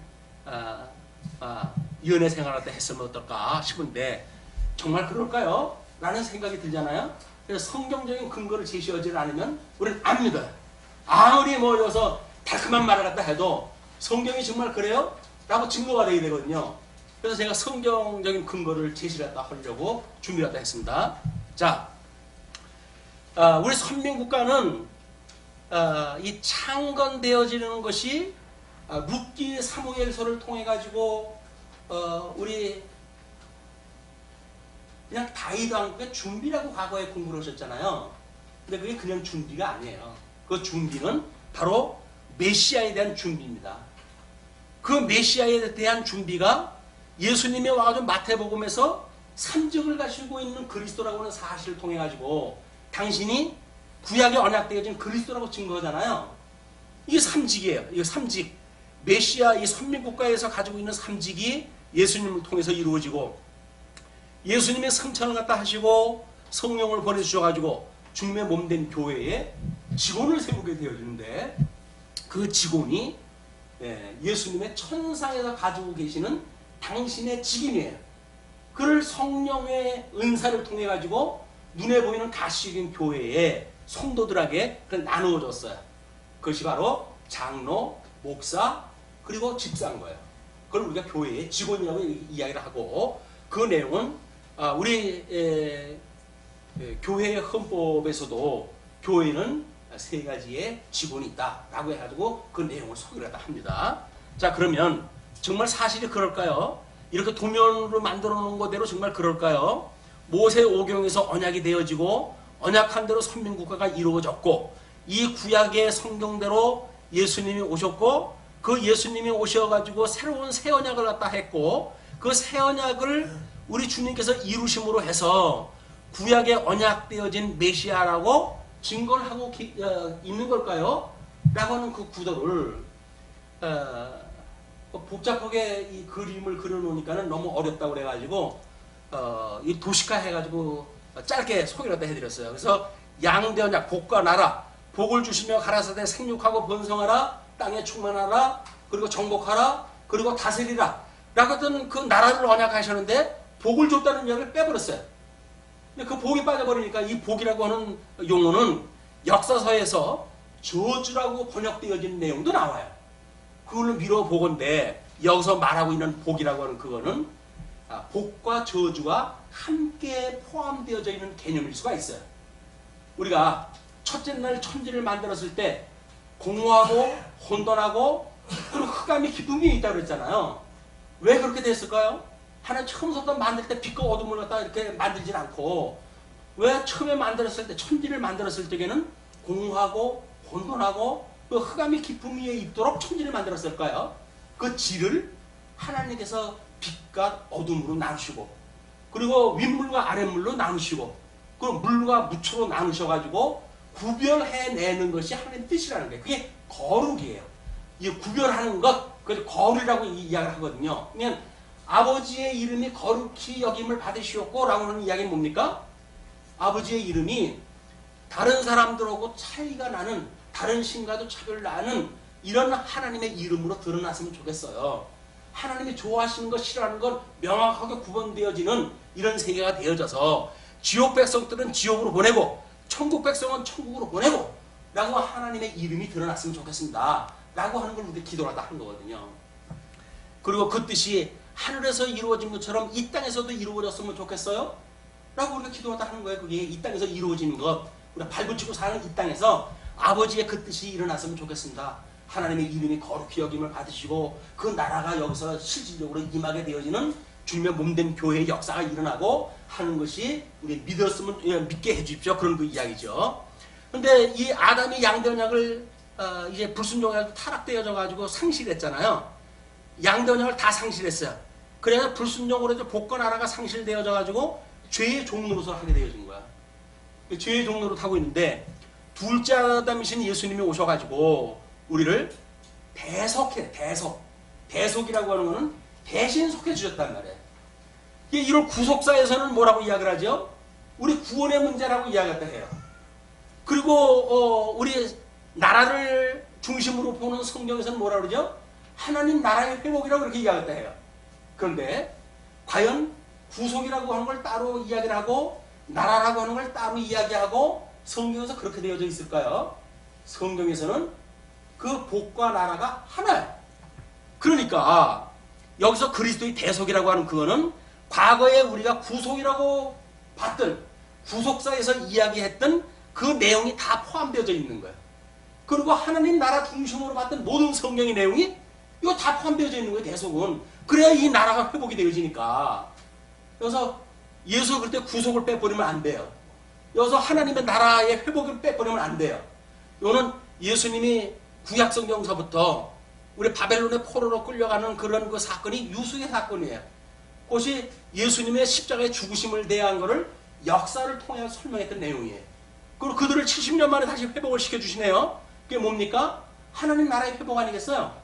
연애 생활을 했으면 어떨까 싶은데 정말 그럴까요? 라는 생각이 들잖아요. 그래서 성경적인 근거를 제시하지 않으면 우리는 안 믿어요. 아무리 뭐 여기서 달콤한 말을 갖다 해도 성경이 정말 그래요? 라고 증거가 되게 되거든요. 그래서 제가 성경적인 근거를 제시를 갖다 하려고 준비를 갖다 했습니다. 자, 우리 선민국가는 이 창건되어지는 것이 룻기 사무엘서를 통해 가지고 우리 그냥 다윗 왕국의 준비라고 과거에 공부를 하셨잖아요. 근데 그게 그냥 준비가 아니에요. 그 준비는 바로 메시아에 대한 준비입니다. 그 메시아에 대한 준비가 예수님이 와가지고 마태복음에서 삼직을 가지고 있는 그리스도라고 하는 사실을 통해 가지고 당신이 구약에 언약되어진 그리스도라고 증거하잖아요. 이게 삼직이에요. 이게 삼직. 메시아 이 선민국가에서 가지고 있는 삼직이 예수님을 통해서 이루어지고 예수님의 성천을 갖다 하시고 성령을 보내주셔가지고 주님의 몸된 교회에 직원을 세우게 되어지는데 그 직원이 예수님의 천상에서 가지고 계시는 당신의 직임이에요. 그를 성령의 은사를 통해 가지고 눈에 보이는 가시적인 교회에 성도들에게 나누어졌어요. 그것이 바로 장로, 목사, 그리고 집사인 거예요. 그걸 우리가 교회의 직원이라고 이야기를 하고 그 내용은 우리 교회의 헌법에서도 교회는 세 가지의 직원이 있다라고 해가지고 그 내용을 소개를 합니다. 자, 그러면 정말 사실이 그럴까요? 이렇게 도면으로 만들어 놓은 거대로 정말 그럴까요? 모세 오경에서 언약이 되어지고 언약한 대로 선민국가가 이루어졌고 이 구약의 성경대로 예수님이 오셨고 그 예수님이 오셔가지고 새로운 새 언약을 갖다 했고 그 새 언약을 우리 주님께서 이루심으로 해서 구약의 언약되어진 메시아라고 증거를 하고 있는 걸까요? 라고 하는 그 구도를 복잡하게 이 그림을 그려놓으니까는 너무 어렵다고 그래가지고 이 도식화 해가지고 짧게 소개를 해드렸어요. 그래서 양대 언약, 복과 나라, 복을 주시며 가라사대 생육하고 번성하라, 땅에 충만하라, 그리고 정복하라, 그리고 다스리라 라고 했던 그 나라를 언약하셨는데 복을 줬다는 이야기를 빼버렸어요. 근데 그 복이 빠져버리니까 이 복이라고 하는 용어는 역사서에서 저주라고 번역되어진 내용도 나와요. 그걸로 미뤄보건데 여기서 말하고 있는 복이라고 하는 그거는 복과 저주가 함께 포함되어져 있는 개념일 수가 있어요. 우리가 첫째 날 천지를 만들었을 때 공허하고 혼돈하고 그리고 흑암이 기쁨이 있다고 그랬잖아요. 왜 그렇게 됐을까요? 하나님 처음부터 만들 때 빛과 어둠을 갖다 이렇게 만들진 않고 왜 처음에 만들었을 때 천지를 만들었을 때에는 공허하고 혼돈하고 그 흑암이 기쁨 위에 있도록 천지를 만들었을까요? 그 질을 하나님께서 빛과 어둠으로 나누시고 그리고 윗물과 아랫물로 나누시고 그리고 물과 무초로 나누셔가지고 구별해내는 것이 하나님의 뜻이라는 거예요. 그게 거룩이에요. 이 구별하는 것, 그래서 거룩이라고 이야기를 하거든요. 그러면 아버지의 이름이 거룩히 여김을 받으시었고 라고 하는 이야기는 뭡니까? 아버지의 이름이 다른 사람들하고 차이가 나는 다른 신과도 차별나는 이런 하나님의 이름으로 드러났으면 좋겠어요. 하나님이 좋아하시는 것, 싫어하는 것 명확하게 구분되어지는 이런 세계가 되어져서 지옥 백성들은 지옥으로 보내고 천국 백성은 천국으로 보내고 라고 하나님의 이름이 드러났으면 좋겠습니다. 라고 하는 걸 우리 기도를 하다 한 거거든요. 그리고 그 뜻이 하늘에서 이루어진 것처럼 이 땅에서도 이루어졌으면 좋겠어요? 라고 우리가 기도하다 하는 거예요. 그게 이 땅에서 이루어지는 것, 우리가 발붙이고 사는 이 땅에서 아버지의 그 뜻이 일어났으면 좋겠습니다. 하나님의 이름이 거룩히 여김을 받으시고 그 나라가 여기서 실질적으로 임하게 되어지는 주님의 몸된 교회의 역사가 일어나고 하는 것이 우리 믿게 해주십시오. 그런 그 이야기죠. 근데 이 아담이 양대 언약을 이제 불순종해서 타락되어져 가지고 상실했잖아요. 양대 언약을 다 상실했어요. 그래서 불순종으로 해서 복과 나라가 상실되어져 가지고 죄의 종로로서 하게 되어진 거야. 죄의 종로로 타고 있는데 둘째 아담이신 예수님이 오셔가지고 우리를 대속이라고 하는 거는 대신 속해 주셨단 말이에요. 이걸 구속사에서는 뭐라고 이야기를 하죠? 우리 구원의 문제라고 이야기를 해요. 그리고 우리 나라를 중심으로 보는 성경에서는 뭐라고 그러죠? 하나님 나라의 회복이라고 그렇게 이야기를 해요. 그런데 과연 구속이라고 하는 걸 따로 이야기를 하고 나라라고 하는 걸 따로 이야기하고 성경에서 그렇게 되어져 있을까요? 성경에서는 그 복과 나라가 하나예요. 그러니까 여기서 그리스도의 대속이라고 하는 그거는 과거에 우리가 구속이라고 봤던 구속사에서 이야기했던 그 내용이 다 포함되어져 있는 거예요. 그리고 하나님 나라 중심으로 봤던 모든 성경의 내용이 이거 다 포함되어져 있는 거예요. 대속은. 그래야 이 나라가 회복이 되어지니까. 그래서 예수 그럴 때 구속을 빼버리면 안 돼요. 여기서 하나님의 나라의 회복을 빼버리면 안 돼요. 이거는 예수님이 구약성경서부터 우리 바벨론의 포로로 끌려가는 그런 그 사건이 유수의 사건이에요. 그것이 예수님의 십자가의 죽으심을 대한 것을 역사를 통해 설명했던 내용이에요. 그리고 그들을 70년 만에 다시 회복을 시켜주시네요. 그게 뭡니까? 하나님 나라의 회복 아니겠어요?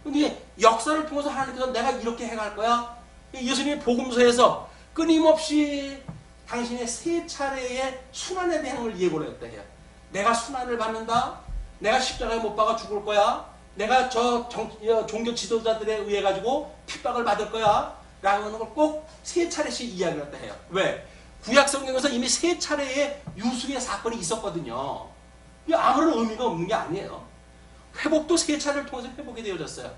근데 역사를 통해서 하나님께서 내가 이렇게 해갈 거야. 예수님이 복음서에서 끊임없이 당신의 세 차례의 순환에 대한 걸 예고를 했다 해요. 내가 순환을 받는다. 내가 십자가에 못 박아 죽을 거야. 내가 저 종교 지도자들에 의해 가지고 핍박을 받을 거야. 라고 하는 걸 꼭 세 차례씩 이야기를 했다 해요. 왜? 구약 성경에서 이미 세 차례의 유수의 사건이 있었거든요. 아무런 의미가 없는 게 아니에요. 회복도 세 차례를 통해서 회복이 되어졌어요.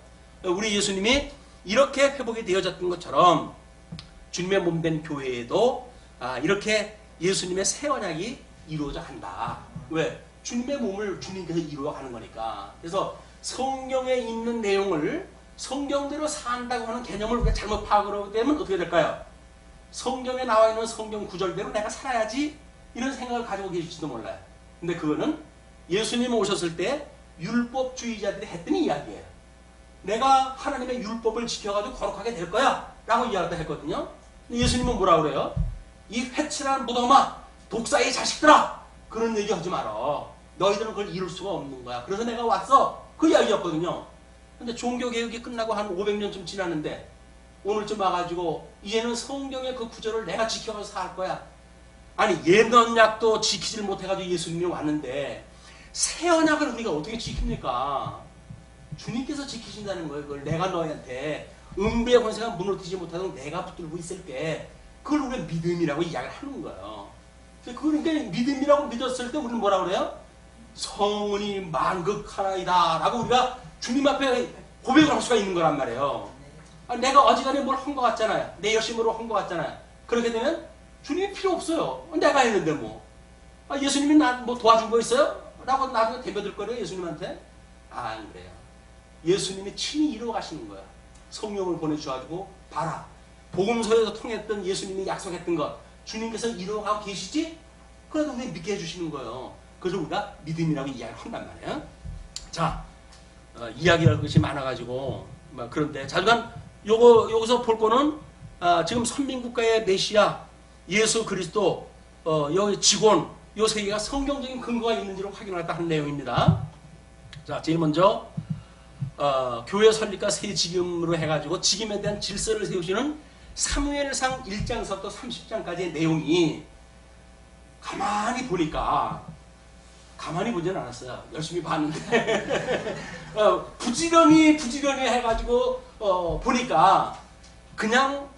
우리 예수님이 이렇게 회복이 되어졌던 것처럼 주님의 몸된 교회에도 이렇게 예수님의 새 언약이 이루어져 간다. 왜? 주님의 몸을 주님께서 이루어가는 거니까. 그래서 성경에 있는 내용을 성경대로 산다고 하는 개념을 우리가 잘못 파악을 되면 어떻게 될까요? 성경에 나와 있는 성경 구절대로 내가 살아야지 이런 생각을 가지고 계실지도 몰라요. 근데 그거는 예수님 오셨을 때 율법주의자들이 했던 이야기예요. 내가 하나님의 율법을 지켜가지고 거룩하게 될 거야 라고 이야기를 했거든요. 근데 예수님은 뭐라 그래요? 이 회칠한 무덤아, 독사의 자식들아, 그런 얘기 하지 마라. 너희들은 그걸 이룰 수가 없는 거야. 그래서 내가 왔어. 그 이야기였거든요. 근데 종교개혁이 끝나고 한 500년쯤 지났는데 오늘쯤 와가지고 이제는 성경의 그 구절을 내가 지켜가서 살 거야. 아니 옛 언약도 지키질 못해가지고 예수님이 왔는데 새 언약을 우리가 어떻게 지킵니까? 주님께서 지키신다는 거예요. 그걸 내가 너희한테 음부의 권세가 무너뜨리지 못하도록 내가 붙들고 있을게. 그걸 우리가 믿음이라고 이야기를 하는 거예요. 그러니까 믿음이라고 믿었을 때 우리는 뭐라 그래요? 성은이 만극하나이다 라고 우리가 주님 앞에 고백을 할 수가 있는 거란 말이에요. 내가 어지간히 뭘 한 것 같잖아요. 내 열심으로 한 것 같잖아요. 그렇게 되면 주님이 필요 없어요. 내가 했는데 뭐. 예수님이 나 뭐 도와준 거 있어요? 라고 나중에 대변들 거래요. 예수님한테. 안 그래요. 예수님이 친히 이루어 가시는 거야. 성령을 보내주셔가지고 봐라. 복음서에서 통했던 예수님이 약속했던 것 주님께서 이루어가고 계시지? 그래도 우리 믿게 해주시는 거예요. 그래서 우리가 믿음이라고 이야기를 한단 말이에요. 자, 이야기할 것이 많아가지고 그런데 잠깐 여기서 볼 거는 지금 선민국가의 메시아 예수 그리스도 여기 직원 요 세 개가 성경적인 근거가 있는지를 확인하겠다 하는 내용입니다. 자, 제일 먼저 교회 설립과 새 직임으로 해가지고 직임에 대한 질서를 세우시는 사무엘상 1장서부터 30장까지의 내용이 가만히 보니까 가만히 보지는 않았어요. 열심히 봤는데 부지런히 해가지고 보니까 그냥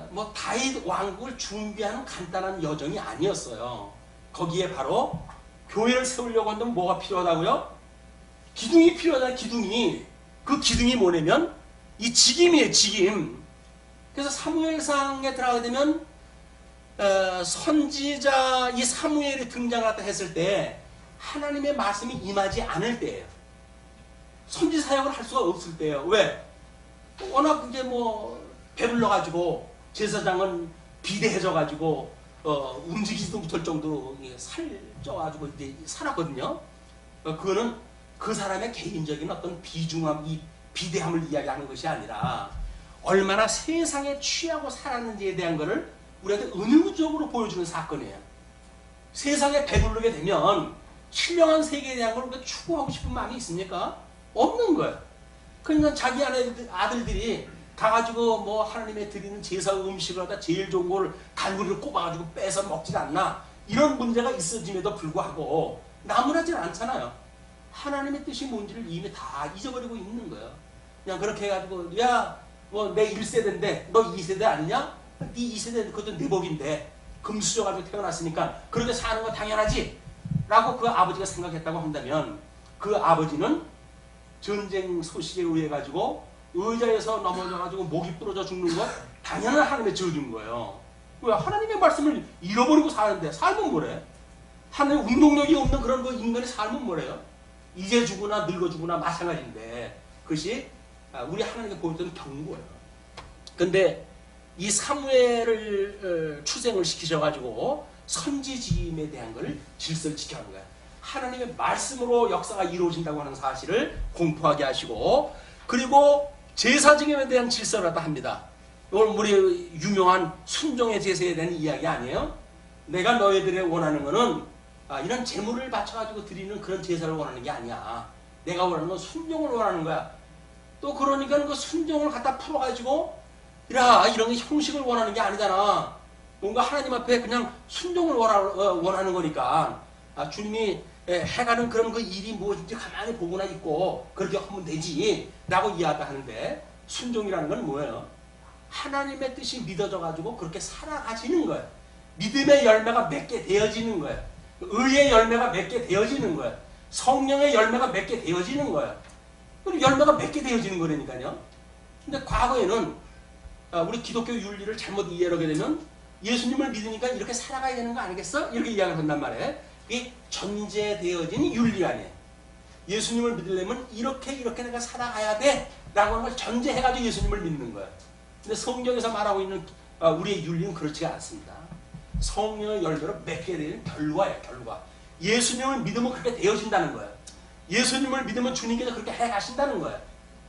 뭐 다윗 왕국을 준비하는 간단한 여정이 아니었어요. 거기에 바로 교회를 세우려고 한다면 뭐가 필요하다고요? 기둥이 필요하다. 기둥이. 그 기둥이 뭐냐면 이 직임이에요. 직임. 그래서 사무엘상에 들어가게 되면 선지자 이 사무엘이 등장했다 했을 때 하나님의 말씀이 임하지 않을 때예요. 선지 사역을 할 수가 없을 때예요. 왜? 워낙 이제 뭐 배불러 가지고 제사장은 비대해져 가지고 움직이지도 못할 정도로 살쪄 가지고 이제 살았거든요. 그거는 그 사람의 개인적인 어떤 비중함, 이 비대함을 이야기하는 것이 아니라 얼마나 세상에 취하고 살았는지에 대한 것을 우리한테 은유적으로 보여주는 사건이에요. 세상에 배부르게 되면 신령한 세계에 대한 걸 우리가 추구하고 싶은 마음이 있습니까? 없는 거예요. 그러니까 자기 아들들이 가가지고 뭐 하나님의 드리는 제사 음식을 하다 제일 좋은 걸 갈무리를 꼽아가지고 빼서 먹질 않나 이런 문제가 있어짐에도 불구하고 나무라질 않잖아요. 하나님의 뜻이 뭔지를 이미 다 잊어버리고 있는 거예요. 그냥 그렇게 해가지고 야 뭐 내 1세대인데 너 2세대 아니냐? 네 2세대 그것도 내 복인데 금수저 가지고 태어났으니까 그렇게 사는 거 당연하지 라고 그 아버지가 생각했다고 한다면 그 아버지는 전쟁 소식에 의해 가지고 의자에서 넘어져 가지고 목이 부러져 죽는 것 당연한 하나님의 저주인 거예요. 왜? 하나님의 말씀을 잃어버리고 사는데 삶은 뭐래? 하나님 운동력이 없는 그런 그 인간의 삶은 뭐래요? 이제 죽으나 늙어 죽으나 마찬가지인데 그것이 우리 하나님께 보였던 경고예요. 근데 이 사무엘을 출생을 시키셔가지고 선지직임에 대한 걸 질서를 지켜하는 거야. 하나님의 말씀으로 역사가 이루어진다고 하는 사실을 공포하게 하시고, 그리고 제사증에 대한 질서를 갖다 합니다. 이걸 우리 유명한 순종의 제사에 대한 이야기 아니에요? 내가 너희들의 원하는 거는 이런 재물을 바쳐가지고 드리는 그런 제사를 원하는 게 아니야. 내가 원하는 건 순종을 원하는 거야. 또 그러니까 그 순종을 갖다 풀어가지고 이런 형식을 원하는 게 아니잖아. 뭔가 하나님 앞에 그냥 순종을 원하는 거니까 주님이 해가는 그런 그 일이 무엇인지 가만히 보고나 있고 그렇게 하면 되지 라고 이야기하는데, 순종이라는 건 뭐예요? 하나님의 뜻이 믿어져가지고 그렇게 살아가지는 거예요. 믿음의 열매가 맺게 되어지는 거예요. 의의 열매가 맺게 되어지는 거예요. 성령의 열매가 맺게 되어지는 거예요. 그리고 열매가 맺게 되어지는 거라니까요. 근데 과거에는 우리 기독교 윤리를 잘못 이해하게 되면 예수님을 믿으니까 이렇게 살아가야 되는 거 아니겠어? 이렇게 이야기를 한단 말이에요. 그게 전제되어진 윤리 아니에요. 예수님을 믿으려면 이렇게 내가 살아가야 돼 라고 하는 걸 전제해가지고 예수님을 믿는 거예요. 근데 성경에서 말하고 있는 우리의 윤리는 그렇지가 않습니다. 성령의 열매로 맺게 되는 결과예요. 결과. 예수님을 믿으면 그렇게 되어진다는 거예요. 예수님을 믿으면 주님께서 그렇게 해가신다는 거예요.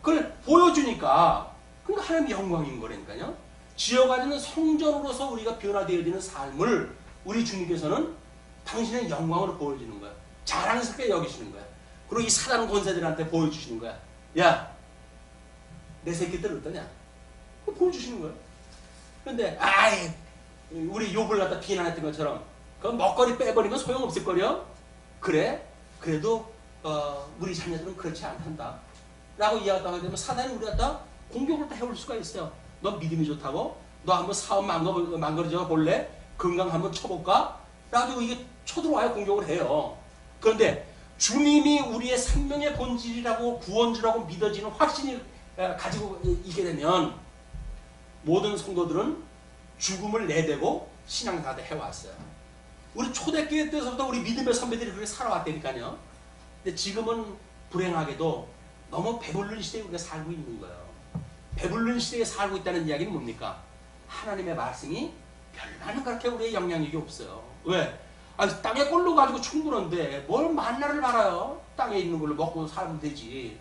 그걸 보여주니까 그러니까 하나님의 영광인 거라니까요. 지어가지는 성전으로서 우리가 변화되어지는 삶을 우리 주님께서는 당신의 영광으로 보여주는 거예요. 자랑스럽게 여기시는 거예요. 그리고 이 사단 권세들한테 보여주시는 거야. 야, 내 새끼들 어떠냐? 그거 보여주시는 거예요. 그런데 우리 욕을 갖다 비난했던 것처럼 그 먹거리 빼버리면 소용없을 거려? 그래? 그래도 우리 자녀들은 그렇지 않단다 라고 이야기하게 되면 사단이 우리 갖다 공격을 다 해올 수가 있어요. 너 믿음이 좋다고? 너 한번 사업 망가져 볼래? 건강 한번 쳐볼까? 라고 이게 쳐들어와야 공격을 해요. 그런데 주님이 우리의 생명의 본질이라고 구원주라고 믿어지는 확신이 가지고 있게 되면 모든 성도들은 죽음을 내대고 신앙생활을 해왔어요. 우리 초대교회 때서부터 우리 믿음의 선배들이 그렇게 살아왔다니까요. 근데 지금은 불행하게도 너무 배부른 시대에 우리가 살고 있는 거예요. 배부른 시대에 살고 있다는 이야기는 뭡니까? 하나님의 말씀이 별다른 그렇게 우리의 영향력이 없어요. 왜? 땅에 꼴로 가지고 충분한데 뭘 만나를 바라요? 땅에 있는 걸로 먹고 살면 되지.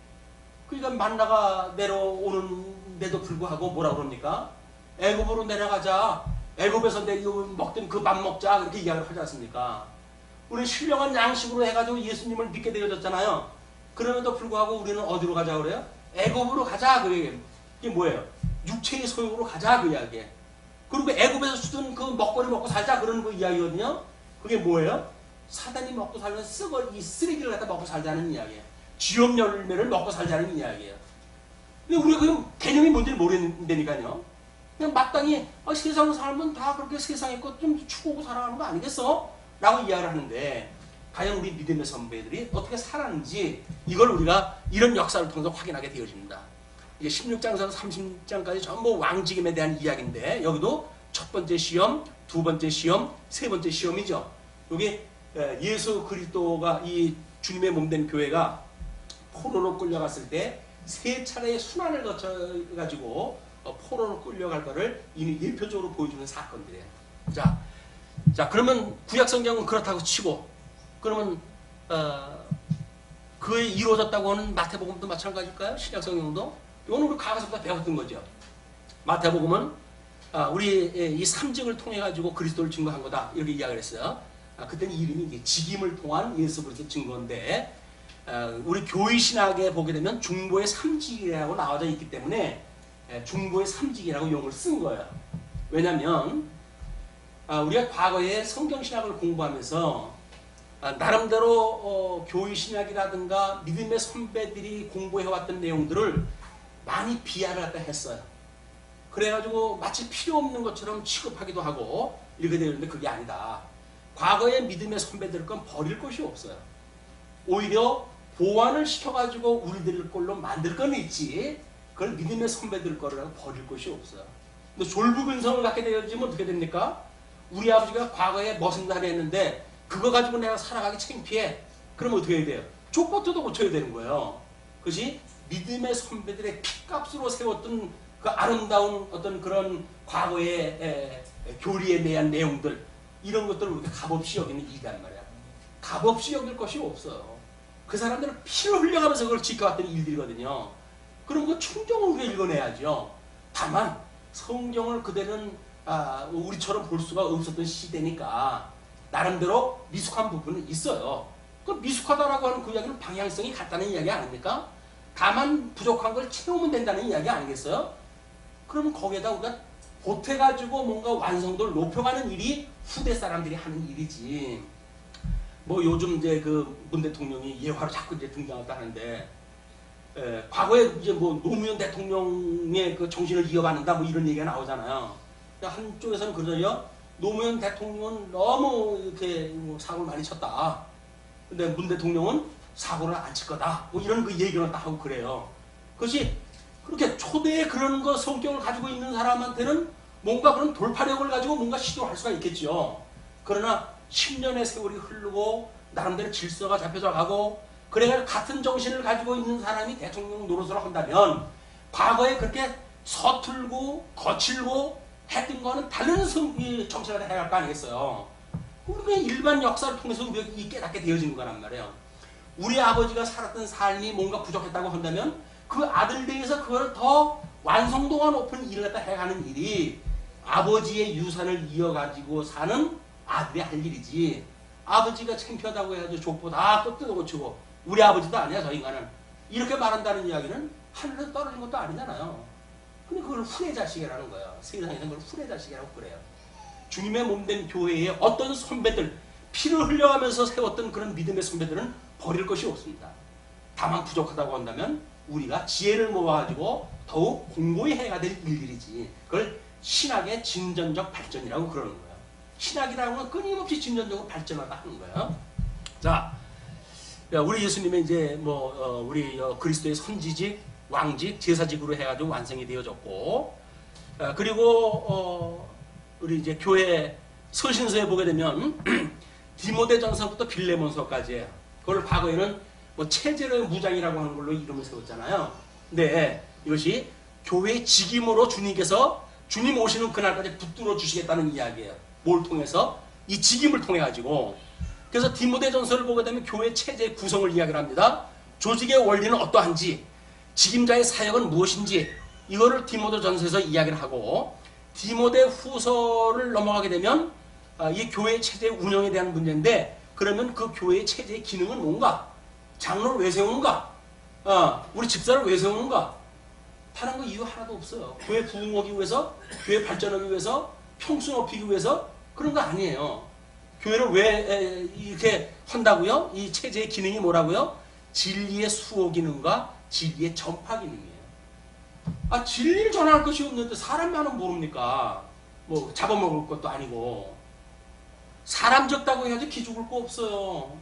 그러니까 만나가 내려오는데도 불구하고 뭐라 그럽니까? 애굽으로 내려가자. 애굽에서 먹던 그 밥 먹자. 그렇게 이야기를 하지 않습니까? 우리는 신령한 양식으로 해가지고 예수님을 믿게 되어졌잖아요. 그럼에도 불구하고 우리는 어디로 가자 그래요? 애굽으로 가자. 그게 뭐예요? 육체의 소욕으로 가자. 그 이야기에. 그리고 애굽에서 주던 그 먹거리 먹고 살자. 그런 그 이야기거든요. 그게 뭐예요? 사단이 먹고 살면 이 쓰레기를 갖다 먹고 살자는 이야기예요. 쥐염 열매를 먹고 살자는 이야기예요. 근데 우리가 그 개념이 뭔지 모르는다니까요. 그냥 마땅히 세상 살면 다 그렇게 세상에 것 좀 추구하고 살아가는 거 아니겠어? 라고 이야기를 하는데 과연 우리 믿음의 선배들이 어떻게 살았는지 이걸 우리가 이런 역사를 통해서 확인하게 되어집니다. 이제 16장에서 30장까지 전부 왕직임에 대한 이야기인데 여기도 첫 번째 시험, 두 번째 시험, 세 번째 시험이죠. 여기 예수 그리스도가 이 주님의 몸된 교회가 포로로 끌려갔을 때 세 차례의 순환을 거쳐가지고 포로로 끌려갈 거를 이미 일표적으로 보여주는 사건들이에요. 자 그러면 구약성경은 그렇다고 치고 그러면 그에 이루어졌다고 하는 마태복음도 마찬가지일까요? 신약성경도? 이건 우리 과거서부터 배웠던 거죠. 마태복음은 우리 이 삼직을 통해 가지고 그리스도를 증거한 거다 이렇게 이야기를 했어요. 그때는 이름이 직임을 통한 예수 그리스도 증거인데 우리 교회 신학에 보게 되면 중보의 삼직이라고 나와져 있기 때문에 중보의 삼직이라고 용어를 쓴 거예요. 왜냐하면 우리가 과거에 성경 신학을 공부하면서 나름대로 교회 신학이라든가 믿음의 선배들이 공부해왔던 내용들을 많이 비하를 갖다 했어요. 그래가지고 마치 필요 없는 것처럼 취급하기도 하고 이렇게 되는데 그게 아니다. 과거의 믿음의 선배들 건 버릴 것이 없어요. 오히려 보완을 시켜가지고 우리들 걸로 만들 건 있지 그걸 믿음의 선배들 거라고 버릴 것이 없어요. 근데 졸부근성을 갖게 되어지면 어떻게 됩니까? 우리 아버지가 과거에 무슨 날이 했는데 그거 가지고 내가 살아가기 창피해. 그러면 어떻게 해야 돼요? 족보트도 고쳐야 되는 거예요. 그것이 믿음의 선배들의 피값으로 세웠던 그 아름다운 어떤 그런 과거의 교리에 대한 내용들 이런 것들을 우리가 값없이 여기는 일이란 말이야. 값없이 여길 것이 없어요. 그 사람들은 피를 흘려가면서 그걸 지켜왔던 일들이거든요. 그럼 그 충정을 우리가 읽어내야죠. 다만 성경을 그대는 우리처럼 볼 수가 없었던 시대니까 나름대로 미숙한 부분은 있어요. 그 미숙하다라고 하는 그 이야기는 방향성이 같다는 이야기 아닙니까? 다만 부족한 걸 채우면 된다는 이야기 아니겠어요? 그러면 거기에다 우리가 보태가지고 뭔가 완성도를 높여가는 일이 후대 사람들이 하는 일이지. 뭐 요즘 이제 그 문 대통령이 예화로 자꾸 이제 등장했다 하는데, 과거에 이제 뭐 노무현 대통령의 그 정신을 이어받는다 뭐 이런 얘기가 나오잖아요. 한쪽에서는 그러죠. 노무현 대통령은 너무 이렇게 사고를 많이 쳤다. 근데 문 대통령은 사고를 안 칠 거다. 뭐 이런 그 얘기를 딱 하고 그래요. 그것이 그렇게 초대의 그런 거 성격을 가지고 있는 사람한테는 뭔가 그런 돌파력을 가지고 뭔가 시도할 수가 있겠죠. 그러나 10년의 세월이 흐르고 나름대로 질서가 잡혀져 가고 그래야 같은 정신을 가지고 있는 사람이 대통령 노릇을 한다면 과거에 그렇게 서툴고 거칠고 했던 거는 다른 정치가 해갈 거 아니겠어요. 우리가 일반 역사를 통해서 우리가 깨닫게 되어지는 거란 말이에요. 우리 아버지가 살았던 삶이 뭔가 부족했다고 한다면 그 아들 대에서 그걸 더 완성도가 높은 일을 갖다 해가는 일이 아버지의 유산을 이어가지고 사는 아들이 할 일이지. 아버지가 창피하다고 해가지고 족보 다 또 뜯어고치고 우리 아버지도 아니야 저 인간은 이렇게 말한다는 이야기는 하늘에서 떨어진 것도 아니잖아요. 근데 그걸 후레자식이라는 거예요. 세상에서는 그걸 후레자식이라고 그래요. 주님의 몸된 교회에 어떤 선배들 피를 흘려가면서 세웠던 그런 믿음의 선배들은 버릴 것이 없습니다. 다만 부족하다고 한다면 우리가 지혜를 모아가지고 더욱 공고히 해야 될 일들이지. 그걸 신학의 진전적 발전이라고 그러는 거예요. 신학이라고 하는 끊임없이 진전적으로 발전하다 하는 거예요. 자, 우리 예수님의 이제 우리 그리스도의 선지직, 왕직, 제사직으로 해가지고 완성이 되어졌고, 그리고 우리 이제 교회 서신서에 보게 되면 디모데전서부터 빌레몬서까지예요. 그걸 과거에는 체제로의 무장이라고 하는 걸로 이름을 세웠잖아요. 근데 이것이 교회의 직임으로 주님께서 주님 오시는 그날까지 붙들어 주시겠다는 이야기예요. 뭘 통해서? 이 직임을 통해 가지고. 그래서 디모데전서를 보게 되면 교회 체제의 구성을 이야기를 합니다. 조직의 원리는 어떠한지, 직임자의 사역은 무엇인지 이거를 디모데전서에서 이야기를 하고, 디모데 후서를 넘어가게 되면 이 교회 체제 운영에 대한 문제인데, 그러면 그 교회의 체제의 기능은 뭔가? 장로를 왜 세우는가? 우리 집사를 왜 세우는가? 다른 거 이유 하나도 없어요. 교회 부흥하기 위해서, 교회 발전하기 위해서, 평수 높이기 위해서 그런 거 아니에요. 교회를 왜 이렇게 한다고요? 이 체제의 기능이 뭐라고요? 진리의 수호 기능과 진리의 전파 기능이에요. 진리를 전할 것이 없는데 사람 많으면 모릅니까? 뭐 잡아먹을 것도 아니고. 사람 적다고 해야지 기죽을 거 없어요.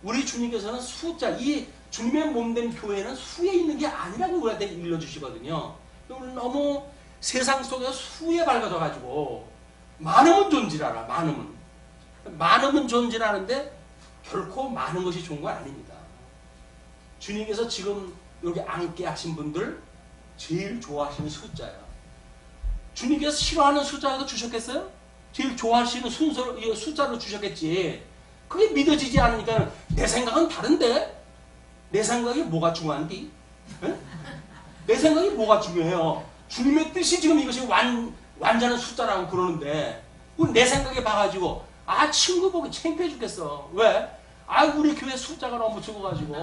우리 주님께서는 숫자, 이 주님의 몸된 교회는 수에 있는 게 아니라고 우리한테 일러주시거든요. 우리는 너무 세상 속에서 수에 밝아져가지고 많으면 존재하라. 많으면 존재하는데 결코 많은 것이 좋은 건 아닙니다. 주님께서 지금 여기 앉게 하신 분들 제일 좋아하시는 숫자예요. 주님께서 싫어하는 숫자도 주셨겠어요? 제일 좋아하시는 순서로 숫자로 주셨겠지. 그게 믿어지지 않으니까 내 생각은 다른데? 내 생각이 뭐가 중요한디? 내 생각이 뭐가 중요해요? 주님의 뜻이 지금 이것이 완전한 숫자라고 그러는데 내 생각에 봐가지고 친구 보기 창피해 죽겠어. 왜? 우리 교회 숫자가 너무 적어가지고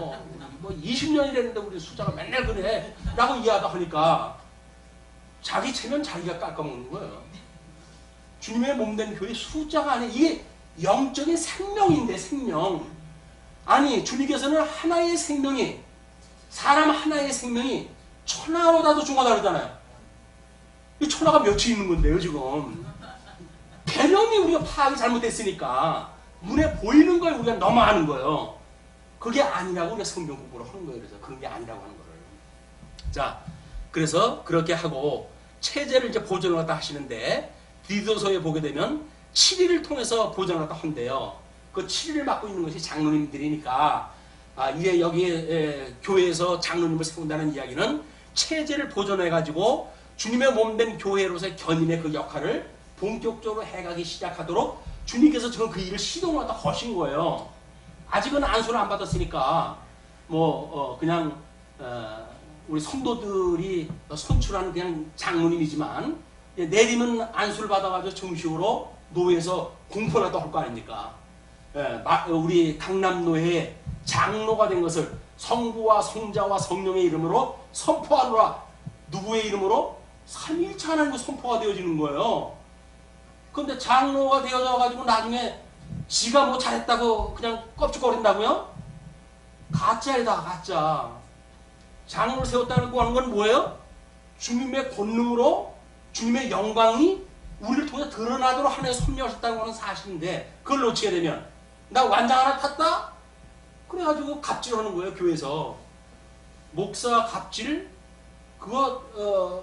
뭐 20년이 됐는데 우리 숫자가 맨날 그래 라고 이해하다 하니까 자기 체면 자기가 깎아먹는 거예요. 주님의 몸된 교회 숫자가 아니에요. 이게 영적인 생명인데 생명. 주님께서는 하나의 생명이 사람 하나의 생명이 천하보다도 중하다 그러잖아요. 이 천하가 몇이 있는 건데요 지금. 개념이 우리가 파악이 잘못됐으니까 눈에 보이는 걸 우리가 넘어가는 거예요. 그게 아니라고 우리가 성경 공부를 하는 거예요. 그래서 그런 게 아니라고 하는 거를. 자, 그래서 그렇게 하고 체제를 이제 보존을 갖다 하시는데 디도서에 보게 되면 7일을 통해서 보존을 갖다 한대요. 그 7일을 맡고 있는 것이 장로님들이니까 이제 여기에 교회에서 장로님을 세운다는 이야기는 체제를 보존해가지고 주님의 몸된 교회로서의 견인의 그 역할을 본격적으로 해가기 시작하도록 주님께서 지금 그 일을 시동을 갖다 하신 거예요. 아직은 안수를 안 받았으니까 그냥 우리 성도들이 선출하는 그냥 장로님이지만 내리면 안수를 받아가지고 정식으로 노회에서 공포라도 할 거 아닙니까? 우리 강남노회의 장로가 된 것을 성부와 성자와 성령의 이름으로 선포하노라. 누구의 이름으로? 삼위일체 하나님과 선포가 되어지는 거예요. 그런데 장로가 되어져가지고 나중에 지가 뭐 잘했다고 그냥 껍죽거린다고요? 가짜이다, 가짜. 장로를 세웠다고 하는 건 뭐예요? 주님의 권능으로 주님의 영광이 우리를 통해 드러나도록 하나님의 섭리하셨다고 하는 사실인데, 그걸 놓치게 되면 나 완장 하나 탔다? 그래가지고 갑질하는 거예요. 교회에서 목사 갑질 그거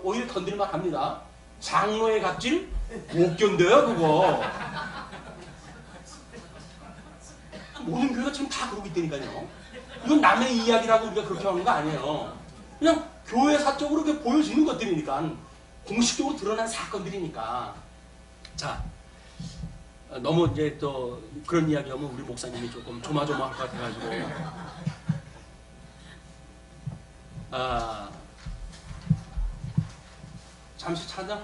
오히려 던질만 합니다. 장로의 갑질 못 견뎌요. 그거 모든 교회가 지금 다 그러고 있다니까요. 이건 남의 이야기라고 우리가 그렇게 하는 거 아니에요. 그냥 교회사적으로 이렇게 보여지는 것들이니까, 공식적으로 드러난 사건들이니까. 자, 너무 이제 또 그런 이야기하면 우리 목사님이 조금 조마조마할 것 같아가지고 잠시 찾아.